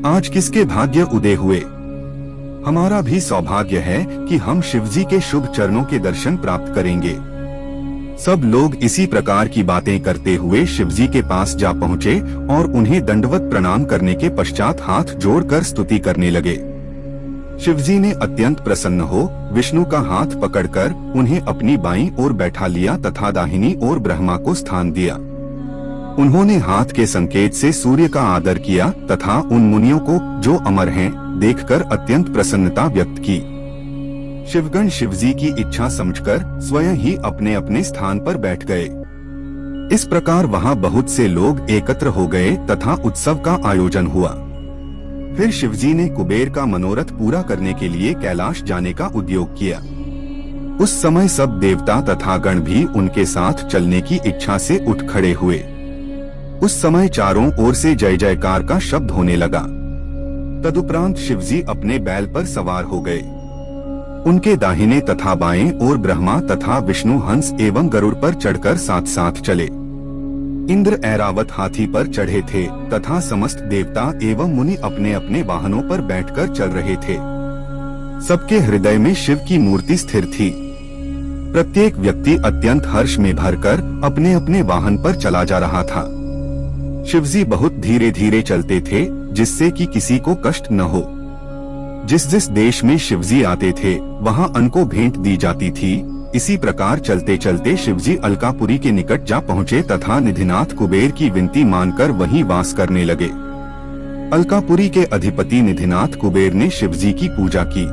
आज किसके भाग्य उदय हुए। हमारा भी सौभाग्य है कि हम शिवजी के शुभ चरणों के दर्शन प्राप्त करेंगे। सब लोग इसी प्रकार की बातें करते हुए शिवजी के पास जा पहुँचे और उन्हें दंडवत प्रणाम करने के पश्चात हाथ जोड़कर स्तुति करने लगे। शिवजी ने अत्यंत प्रसन्न हो विष्णु का हाथ पकड़कर उन्हें अपनी बाईं ओर बैठा लिया तथा दाहिनी ओर ब्रह्मा को स्थान दिया। उन्होंने हाथ के संकेत से सूर्य का आदर किया तथा उन मुनियों को जो अमर हैं देखकर अत्यंत प्रसन्नता व्यक्त की। शिवगण शिवजी की इच्छा समझकर स्वयं ही अपने अपने स्थान पर बैठ गए। इस प्रकार वहां बहुत से लोग एकत्र हो गए तथा उत्सव का आयोजन हुआ। फिर शिवजी ने कुबेर का मनोरथ पूरा करने के लिए कैलाश जाने का उद्योग किया। उस समय सब देवता तथा गण भी उनके साथ चलने की इच्छा से उठ खड़े हुए। उस समय चारों ओर से जय जयकार का शब्द होने लगा। तदुपरांत शिवजी अपने बैल पर सवार हो गए। उनके दाहिने तथा बाएं ओर ब्रह्मा तथा विष्णु हंस एवं गरुड़ पर चढ़कर साथ साथ चले। इंद्र ऐरावत हाथी पर चढ़े थे तथा समस्त देवता एवं मुनि अपने अपने वाहनों पर बैठकर चल रहे थे। सबके हृदय में शिव की मूर्ति स्थिर थी। प्रत्येक व्यक्ति अत्यंत हर्ष में भरकर अपने अपने वाहन पर चला जा रहा था। शिवजी बहुत धीरे धीरे चलते थे जिससे कि किसी को कष्ट न हो। जिस जिस देश में शिवजी आते थे वहां अन्न को भेंट दी जाती थी। इसी प्रकार चलते चलते शिवजी अलकापुरी के निकट जा पहुँचे तथा निधिनाथ कुबेर की विनती मानकर वहीं वास करने लगे। अलकापुरी के अधिपति निधिनाथ कुबेर ने शिवजी की पूजा की।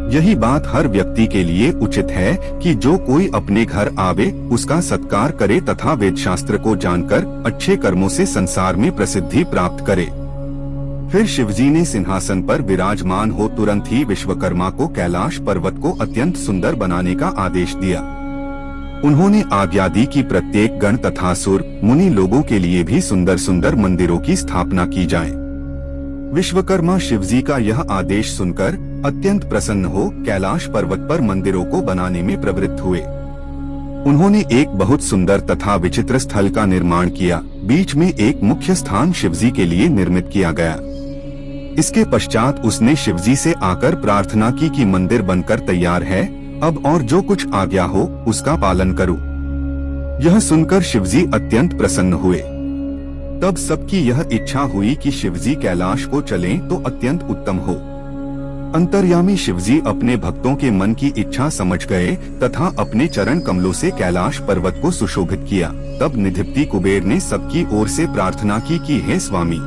यही बात हर व्यक्ति के लिए उचित है कि जो कोई अपने घर आवे उसका सत्कार करे तथा वेद शास्त्र को जानकर अच्छे कर्मों से संसार में प्रसिद्धि प्राप्त करे। फिर शिवजी ने सिंहासन पर विराजमान हो तुरंत ही विश्वकर्मा को कैलाश पर्वत को अत्यंत सुंदर बनाने का आदेश दिया। उन्होंने आज्ञा दी कि प्रत्येक गण तथा सुर मुनि लोगों के लिए भी सुंदर सुंदर मंदिरों की स्थापना की जाए। विश्वकर्मा शिवजी का यह आदेश सुनकर अत्यंत प्रसन्न हो कैलाश पर्वत पर मंदिरों को बनाने में प्रवृत्त हुए। उन्होंने एक बहुत सुंदर तथा विचित्र स्थल का निर्माण किया। बीच में एक मुख्य स्थान शिवजी के लिए निर्मित किया गया। इसके पश्चात उसने शिवजी से आकर प्रार्थना की कि मंदिर बनकर तैयार है, अब और जो कुछ आज्ञा हो उसका पालन करूं। यह सुनकर शिवजी अत्यंत प्रसन्न हुए। तब सबकी यह इच्छा हुई कि शिवजी कैलाश को चलें तो अत्यंत उत्तम हो। अंतर्यामी शिवजी अपने भक्तों के मन की इच्छा समझ गए तथा अपने चरण कमलों से कैलाश पर्वत को सुशोभित किया। तब निधिपति कुबेर ने सबकी ओर से प्रार्थना की कि हे स्वामी,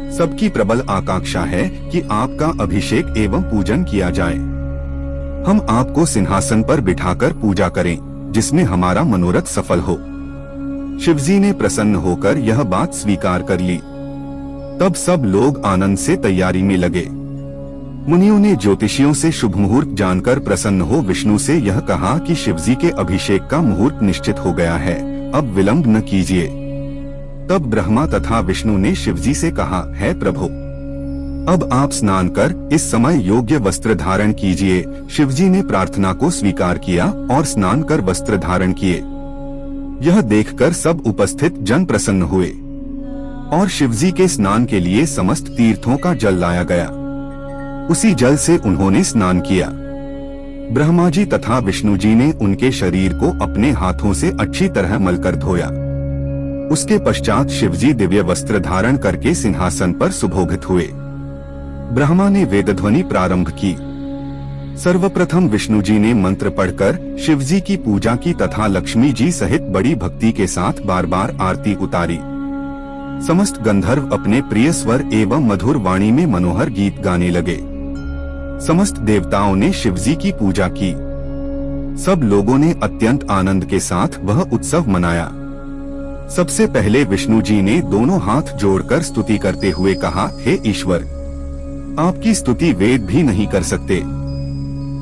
सबकी प्रबल आकांक्षा है कि आपका अभिषेक एवं पूजन किया जाए। हम आपको सिंहासन पर बिठाकर पूजा करें जिसमें हमारा मनोरथ सफल हो। शिवजी ने प्रसन्न होकर यह बात स्वीकार कर ली। तब सब लोग आनंद से तैयारी में लगे। मुनियों ने ज्योतिषियों से शुभ मुहूर्त जानकर प्रसन्न हो विष्णु से यह कहा कि शिवजी के अभिषेक का मुहूर्त निश्चित हो गया है, अब विलंब न कीजिए। तब ब्रह्मा तथा विष्णु ने शिवजी से कहा, हे प्रभु, अब आप स्नान कर इस समय योग्य वस्त्र धारण कीजिए। शिवजी ने प्रार्थना को स्वीकार किया और स्नान कर वस्त्र धारण किए। यह देखकर सब उपस्थित जन प्रसन्न हुए और शिवजी के स्नान के लिए समस्त तीर्थों का जल लाया गया। उसी जल से उन्होंने स्नान किया। ब्रह्मा जी तथा विष्णु जी ने उनके शरीर को अपने हाथों से अच्छी तरह मलकर धोया। उसके पश्चात शिवजी दिव्य वस्त्र धारण करके सिंहासन पर सुभोभित हुए। ब्रह्मा ने वेदध्वनि प्रारंभ की। सर्वप्रथम विष्णु जी ने मंत्र पढ़कर शिवजी की पूजा की तथा लक्ष्मी जी सहित बड़ी भक्ति के साथ बार बार आरती उतारी। समस्त गंधर्व अपने प्रिय स्वर एवं मधुर वाणी में मनोहर गीत गाने लगे। समस्त देवताओं ने शिवजी की पूजा की। सब लोगों ने अत्यंत आनंद के साथ वह उत्सव मनाया। सबसे पहले विष्णु जी ने दोनों हाथ जोड़कर स्तुति करते हुए कहा, हे ईश्वर, आपकी स्तुति वेद भी नहीं कर सकते।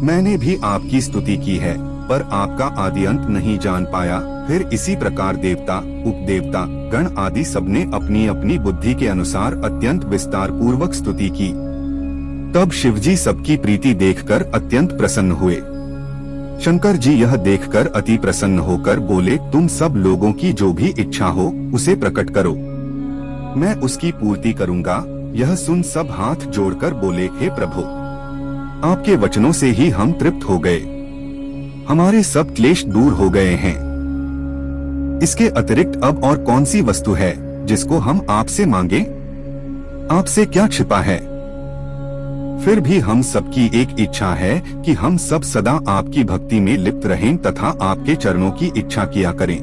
मैंने भी आपकी स्तुति की है पर आपका आदि अंत नहीं जान पाया। फिर इसी प्रकार देवता, उपदेवता, गण आदि सबने अपनी अपनी बुद्धि के अनुसार अत्यंत विस्तार पूर्वक स्तुति की। तब शिवजी सबकी प्रीति देखकर अत्यंत प्रसन्न हुए। शंकर जी यह देखकर अति प्रसन्न होकर बोले, तुम सब लोगों की जो भी इच्छा हो उसे प्रकट करो, मैं उसकी पूर्ति करूंगा। यह सुन सब हाथ जोड़कर बोले, हे प्रभु, आपके वचनों से ही हम तृप्त हो गए, हमारे सब क्लेश दूर हो गए हैं। इसके अतिरिक्त अब और कौन सी वस्तु है जिसको हम आपसे मांगे? आपसे क्या छिपा है? फिर भी हम सबकी एक इच्छा है कि हम सब सदा आपकी भक्ति में लिप्त रहें तथा आपके चरणों की इच्छा किया करें।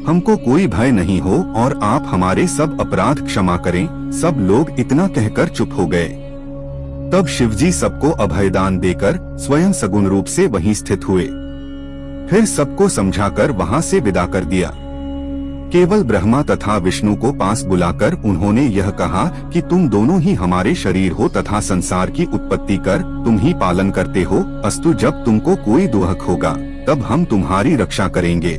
हमको कोई भय नहीं हो और आप हमारे सब अपराध क्षमा करें। सब लोग इतना कहकर चुप हो गए। तब शिवजी सबको अभयदान देकर स्वयं सगुण रूप से वहीं स्थित हुए। फिर सबको समझाकर वहां से विदा कर दिया। केवल ब्रह्मा तथा विष्णु को पास बुलाकर उन्होंने यह कहा कि तुम दोनों ही हमारे शरीर हो तथा संसार की उत्पत्ति कर तुम ही पालन करते हो। अस्तु, जब तुमको कोई दुहक होगा तब हम तुम्हारी रक्षा करेंगे।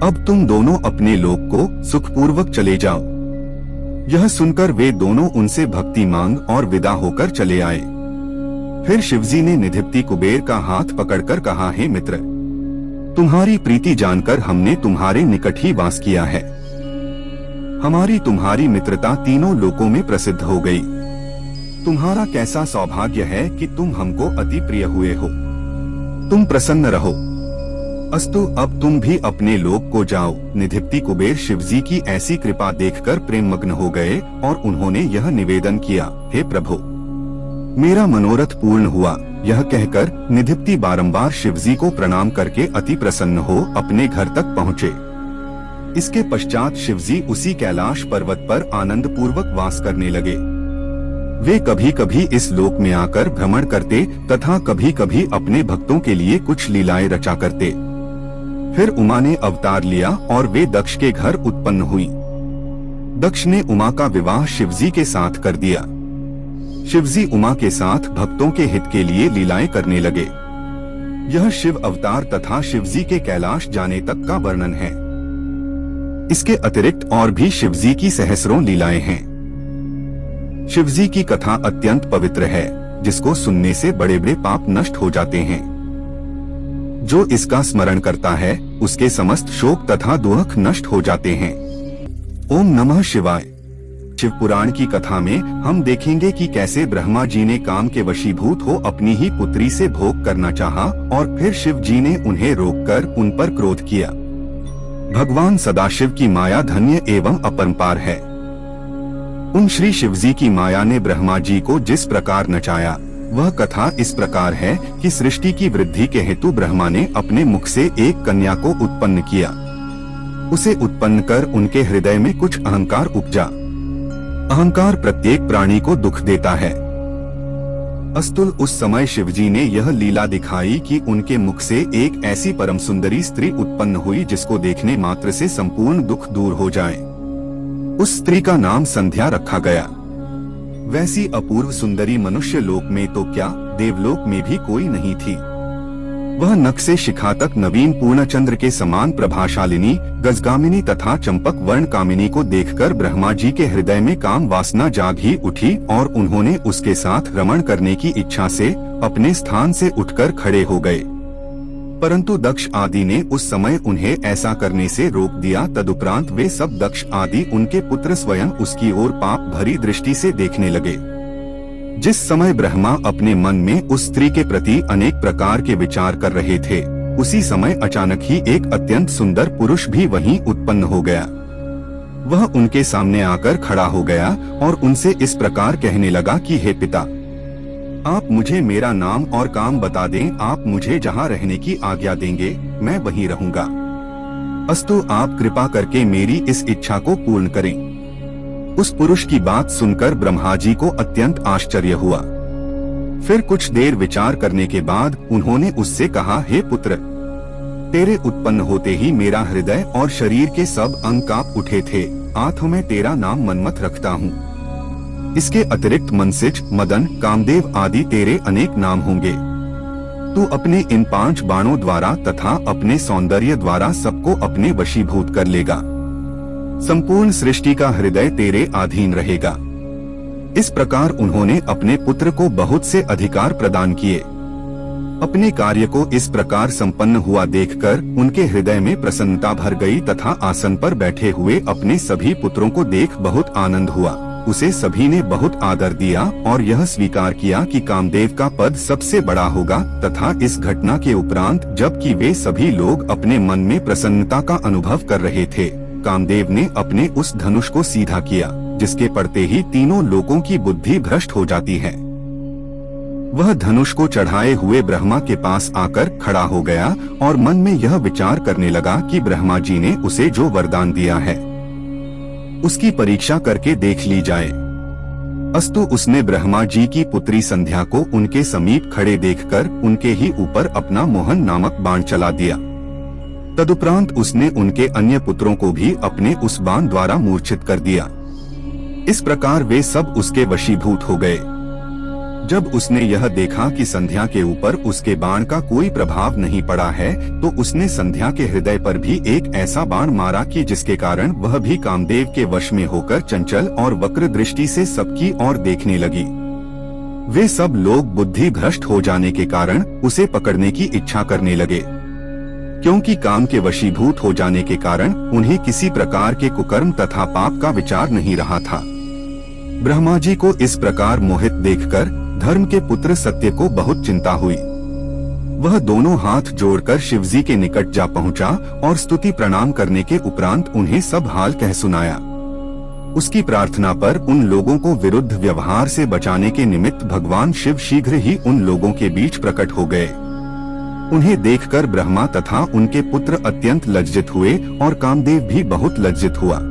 अब तुम दोनों अपने लोक को सुखपूर्वक चले जाओ। यह सुनकर वे दोनों उनसे भक्ति मांग और विदा होकर चले आए। फिर शिवजी ने निधिप्ति कुबेर का हाथ पकड़कर कहा, हे मित्र, तुम्हारी प्रीति जानकर हमने तुम्हारे निकट ही वास किया है। हमारी तुम्हारी मित्रता तीनों लोकों में प्रसिद्ध हो गई। तुम्हारा कैसा सौभाग्य है कि तुम हमको अति प्रिय हुए हो। तुम प्रसन्न रहो। अस्तु, अब तुम भी अपने लोक को जाओ। निधिप्ति कुबेर शिवजी की ऐसी कृपा देखकर प्रेम मग्न हो गए और उन्होंने यह निवेदन किया, हे प्रभु, मेरा मनोरथ पूर्ण हुआ। यह कहकर निधिप्ति बारंबार शिवजी को प्रणाम करके अति प्रसन्न हो अपने घर तक पहुँचे। इसके पश्चात शिवजी उसी कैलाश पर्वत पर आनंद पूर्वक वास करने लगे। वे कभी कभी इस लोक में आकर भ्रमण करते तथा कभी कभी अपने भक्तों के लिए कुछ लीलाएं रचा करते। फिर उमा ने अवतार लिया और वे दक्ष के घर उत्पन्न हुई। दक्ष ने उमा का विवाह शिवजी के साथ कर दिया। शिवजी उमा के साथ भक्तों के हित के लिए लीलाएं करने लगे। यह शिव अवतार तथा शिवजी के कैलाश जाने तक का वर्णन है। इसके अतिरिक्त और भी शिवजी की सहस्रों लीलाएं हैं। शिवजी की कथा अत्यंत पवित्र है, जिसको सुनने से बड़े बड़े पाप नष्ट हो जाते हैं। जो इसका स्मरण करता है उसके समस्त शोक तथा दुख नष्ट हो जाते हैं। ओम नमः शिवाय। शिव पुराण की कथा में हम देखेंगे कि कैसे ब्रह्मा जी ने काम के वशीभूत हो अपनी ही पुत्री से भोग करना चाहा और फिर शिव जी ने उन्हें रोककर उन पर क्रोध किया। भगवान सदाशिव की माया धन्य एवं अपरंपार है। उन श्री शिवजी की माया ने ब्रह्मा जी को जिस प्रकार नचाया, वह कथा इस प्रकार है कि सृष्टि की वृद्धि के हेतु ब्रह्मा ने अपने मुख से एक कन्या को उत्पन्न किया। उसे उत्पन्न कर उनके हृदय में कुछ अहंकार उपजा। अहंकार प्रत्येक प्राणी को दुख देता है। अस्तुल, उस समय शिवजी ने यह लीला दिखाई कि उनके मुख से एक ऐसी परम सुंदरी स्त्री उत्पन्न हुई जिसको देखने मात्र से संपूर्ण दुख दूर हो जाए। उस स्त्री का नाम संध्या रखा गया। वैसी अपूर्व सुंदरी मनुष्य लोक में तो क्या, देवलोक में भी कोई नहीं थी। वह नख से शिखा तक नवीन पूर्णचंद्र के समान प्रभाशालिनी, गजगामिनी तथा चंपक वर्ण कामिनी को देखकर ब्रह्मा जी के हृदय में काम वासना जाग ही उठी और उन्होंने उसके साथ रमण करने की इच्छा से अपने स्थान से उठकर खड़े हो गए। परंतु दक्ष आदि ने उस समय उन्हें ऐसा करने से रोक दिया। तदुपरांत वे सब दक्ष आदि उनके पुत्र स्वयं उसकी ओर पाप भरी दृष्टि से देखने लगे। जिस समय ब्रह्मा अपने मन में उस स्त्री के प्रति अनेक प्रकार के विचार कर रहे थे, उसी समय अचानक ही एक अत्यंत सुंदर पुरुष भी वहीं उत्पन्न हो गया। वह उनके सामने आकर खड़ा हो गया और उनसे इस प्रकार कहने लगा कि हे पिता, आप मुझे मेरा नाम और काम बता दें। आप मुझे जहाँ रहने की आज्ञा देंगे मैं वहीं रहूंगा। अस्तु, आप कृपा करके मेरी इस इच्छा को पूर्ण करें। उस पुरुष की बात सुनकर ब्रह्मा जी को अत्यंत आश्चर्य हुआ। फिर कुछ देर विचार करने के बाद उन्होंने उससे कहा, हे पुत्र, तेरे उत्पन्न होते ही मेरा हृदय और शरीर के सब अंग कांप उठे थे। आज मैं तेरा नाम मनमथ रखता हूँ। इसके अतिरिक्त मनसिज, मदन, कामदेव आदि तेरे अनेक नाम होंगे। तू अपने इन 5 बाणों द्वारा तथा अपने सौंदर्य द्वारा सबको अपने वशीभूत कर लेगा। संपूर्ण सृष्टि का हृदय तेरे अधीन रहेगा। इस प्रकार उन्होंने अपने पुत्र को बहुत से अधिकार प्रदान किए। अपने कार्य को इस प्रकार संपन्न हुआ देखकर उनके हृदय में प्रसन्नता भर गई तथा आसन पर बैठे हुए अपने सभी पुत्रों को देख बहुत आनंद हुआ। उसे सभी ने बहुत आदर दिया और यह स्वीकार किया कि कामदेव का पद सबसे बड़ा होगा तथा इस घटना के उपरांत जबकि वे सभी लोग अपने मन में प्रसन्नता का अनुभव कर रहे थे, कामदेव ने अपने उस धनुष को सीधा किया जिसके पड़ते ही तीनों लोगों की बुद्धि भ्रष्ट हो जाती है। वह धनुष को चढ़ाए हुए ब्रह्मा के पास आकर खड़ा हो गया और मन में यह विचार करने लगा कि ब्रह्मा जी ने उसे जो वरदान दिया है उसकी परीक्षा करके देख ली जाए। अस्तु उसने ब्रह्मा जी की पुत्री संध्या को उनके समीप खड़े देखकर उनके ही ऊपर अपना मोहन नामक बाण चला दिया। तदुपरांत उसने उनके अन्य पुत्रों को भी अपने उस बाण द्वारा मूर्छित कर दिया। इस प्रकार वे सब उसके वशीभूत हो गए। जब उसने यह देखा कि संध्या के ऊपर उसके बाण का कोई प्रभाव नहीं पड़ा है तो उसने संध्या के हृदय पर भी एक ऐसा बाण मारा कि जिसके कारण वह भी कामदेव के वश में होकर चंचल और वक्र दृष्टि से सबकी ओर देखने लगी। वे सब लोग बुद्धि भ्रष्ट हो जाने के कारण उसे पकड़ने की इच्छा करने लगे, क्योंकि काम के वशीभूत हो जाने के कारण उन्हें किसी प्रकार के कुकर्म तथा पाप का विचार नहीं रहा था। ब्रह्मा जी को इस प्रकार मोहित देखकर धर्म के पुत्र सत्य को बहुत चिंता हुई। वह दोनों हाथ जोड़कर शिवजी के निकट जा पहुंचा और स्तुति प्रणाम करने के उपरांत उन्हें सब हाल कह सुनाया। उसकी प्रार्थना पर उन लोगों को विरुद्ध व्यवहार से बचाने के निमित्त भगवान शिव शीघ्र ही उन लोगों के बीच प्रकट हो गए। उन्हें देखकर ब्रह्मा तथा उनके पुत्र अत्यंत लज्जित हुए और कामदेव भी बहुत लज्जित हुआ।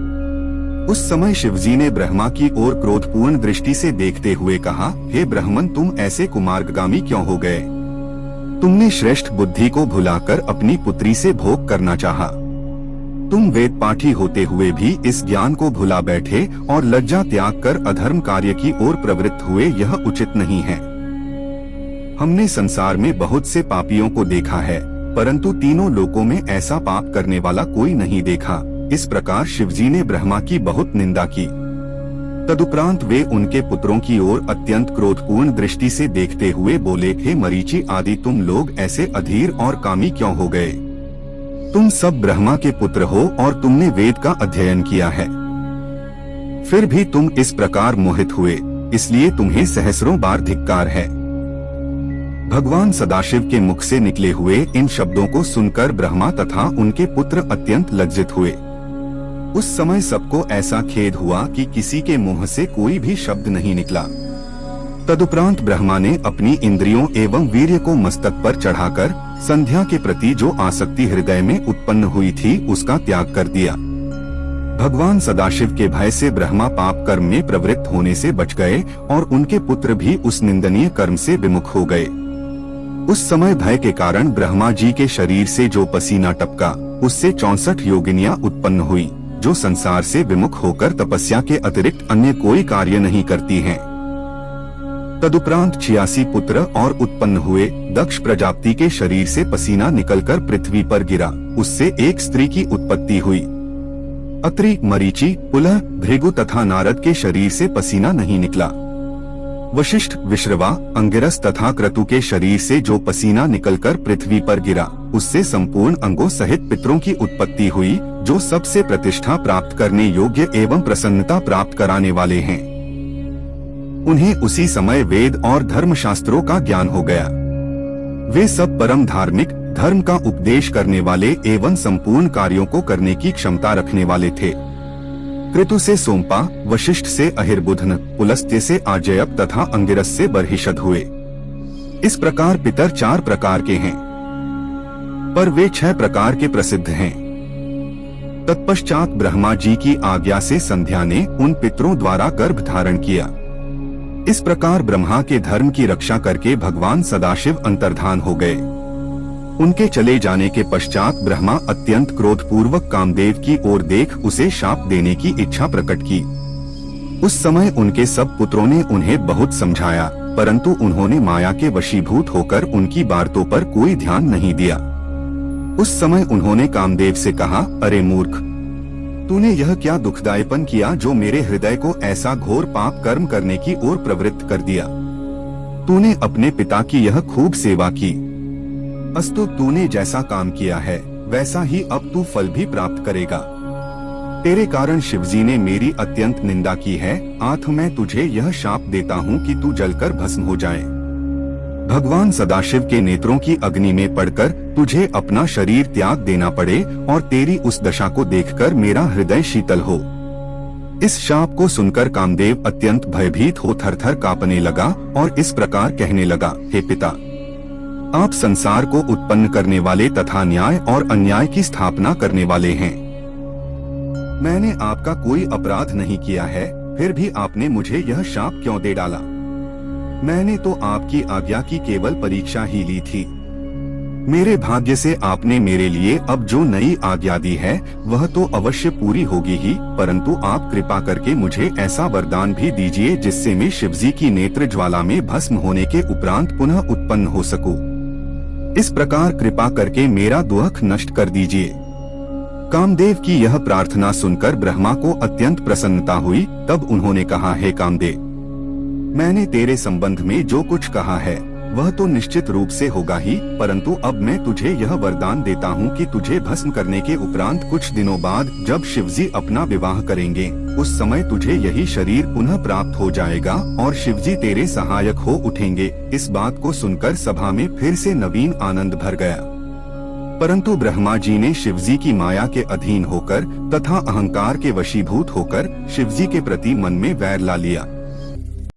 उस समय शिवजी ने ब्रह्मा की ओर क्रोधपूर्ण दृष्टि से देखते हुए कहा, हे ब्राह्मण, तुम ऐसे कुमार्गामी क्यों हो गए? तुमने श्रेष्ठ बुद्धि को भुलाकर अपनी पुत्री से भोग करना चाहा। तुम वेद पाठी होते हुए भी इस ज्ञान को भुला बैठे और लज्जा त्याग कर अधर्म कार्य की ओर प्रवृत्त हुए, यह उचित नहीं है। हमने संसार में बहुत से पापियों को देखा है, परंतु तीनों लोकों में ऐसा पाप करने वाला कोई नहीं देखा। इस प्रकार शिवजी ने ब्रह्मा की बहुत निंदा की। तदुपरांत वे उनके पुत्रों की ओर अत्यंत क्रोधपूर्ण दृष्टि से देखते हुए बोले, हे मरीचि आदि, तुम लोग ऐसे अधीर और कामी क्यों हो गए? तुम सब ब्रह्मा के पुत्र हो और तुमने वेद का अध्ययन किया है, फिर भी तुम इस प्रकार मोहित हुए, इसलिए तुम्हें सहस्रों बार धिक्कार है। भगवान सदाशिव के मुख से निकले हुए इन शब्दों को सुनकर ब्रह्मा तथा उनके पुत्र अत्यंत लज्जित हुए। उस समय सबको ऐसा खेद हुआ कि किसी के मुंह से कोई भी शब्द नहीं निकला। तदुपरांत ब्रह्मा ने अपनी इंद्रियों एवं वीर्य को मस्तक पर चढ़ाकर संध्या के प्रति जो आसक्ति हृदय में उत्पन्न हुई थी उसका त्याग कर दिया। भगवान सदाशिव के भय से ब्रह्मा पाप कर्म में प्रवृत्त होने से बच गए और उनके पुत्र भी उस निंदनीय कर्म से विमुख हो गए। उस समय भय के कारण ब्रह्मा जी के शरीर से जो पसीना टपका उससे 64 योगिनियां उत्पन्न हुई, जो संसार से विमुख होकर तपस्या के अतिरिक्त अन्य कोई कार्य नहीं करती हैं। तदुपरांत 86 पुत्र और उत्पन्न हुए। दक्ष प्रजापति के शरीर से पसीना निकलकर पृथ्वी पर गिरा, उससे एक स्त्री की उत्पत्ति हुई। अत्रि, मरीचि, पुलह, भृगु तथा नारद के शरीर से पसीना नहीं निकला। वशिष्ठ, विश्रवा, अंगिरस तथा क्रतु के शरीर से जो पसीना निकलकर पृथ्वी पर गिरा उससे संपूर्ण अंगों सहित पितरों की उत्पत्ति हुई, जो सबसे प्रतिष्ठा प्राप्त करने योग्य एवं प्रसन्नता प्राप्त कराने वाले हैं। उन्हें उसी समय वेद और धर्म शास्त्रों का ज्ञान हो गया। वे सब परम धार्मिक, धर्म का उपदेश करने वाले एवं संपूर्ण कार्यों को करने की क्षमता रखने वाले थे। क्रतु से सोमपा, वशिष्ठ से अहिर्बुधन, पुलस्त्य से आजयप तथा अंगिरस से बर्हिषद हुए। इस प्रकार पितर 4 प्रकार के हैं, पर वे 6 प्रकार के प्रसिद्ध हैं। तत्पश्चात ब्रह्मा जी की आज्ञा से संध्या ने उन पितरों द्वारा गर्भ धारण किया। इस प्रकार ब्रह्मा के धर्म की रक्षा करके भगवान सदाशिव अंतर्धान हो गए। उनके चले जाने के पश्चात ब्रह्मा अत्यंत क्रोधपूर्वक कामदेव की ओर देख उसे शाप देने की इच्छा प्रकट की। उस समय उनके सब पुत्रों ने उन्हें बहुत समझाया, परंतु उन्होंने माया के वशीभूत होकर उनकी बातों पर कोई ध्यान नहीं दिया। उस समय उन्होंने कामदेव से कहा, अरे मूर्ख, तूने यह क्या दुखदायीपन किया जो मेरे हृदय को ऐसा घोर पाप कर्म करने की ओर प्रवृत्त कर दिया? तूने अपने पिता की यह खूब सेवा की, अस्तु, तूने जैसा काम किया है वैसा ही अब तू फल भी प्राप्त करेगा। तेरे कारण शिवजी ने मेरी अत्यंत निंदा की है, अतः मैं तुझे यह शाप देता हूँ कि तू जलकर भस्म हो जाए। भगवान सदाशिव के नेत्रों की अग्नि में पड़कर तुझे अपना शरीर त्याग देना पड़े और तेरी उस दशा को देखकर मेरा हृदय शीतल हो। इस शाप को सुनकर कामदेव अत्यंत भयभीत हो थरथर कांपने लगा और इस प्रकार कहने लगा, हे पिता, आप संसार को उत्पन्न करने वाले तथा न्याय और अन्याय की स्थापना करने वाले हैं। मैंने आपका कोई अपराध नहीं किया है, फिर भी आपने मुझे यह शाप क्यों दे डाला? मैंने तो आपकी आज्ञा की केवल परीक्षा ही ली थी। मेरे भाग्य से आपने मेरे लिए अब जो नई आज्ञा दी है वह तो अवश्य पूरी होगी ही, परंतु आप कृपा करके मुझे ऐसा वरदान भी दीजिए जिससे मैं शिवजी की नेत्र ज्वाला में भस्म होने के उपरांत पुनः उत्पन्न हो सकूं। इस प्रकार कृपा करके मेरा दुख नष्ट कर दीजिए। कामदेव की यह प्रार्थना सुनकर ब्रह्मा को अत्यंत प्रसन्नता हुई। तब उन्होंने कहा, हे कामदेव, मैंने तेरे संबंध में जो कुछ कहा है वह तो निश्चित रूप से होगा ही, परंतु अब मैं तुझे यह वरदान देता हूँ कि तुझे भस्म करने के उपरांत कुछ दिनों बाद जब शिवजी अपना विवाह करेंगे उस समय तुझे यही शरीर पुनः प्राप्त हो जाएगा और शिवजी तेरे सहायक हो उठेंगे। इस बात को सुनकर सभा में फिर से नवीन आनंद भर गया। परंतु ब्रह्मा जी ने शिवजी की माया के अधीन होकर तथा अहंकार के वशीभूत होकर शिवजी के प्रति मन में वैर ला लिया।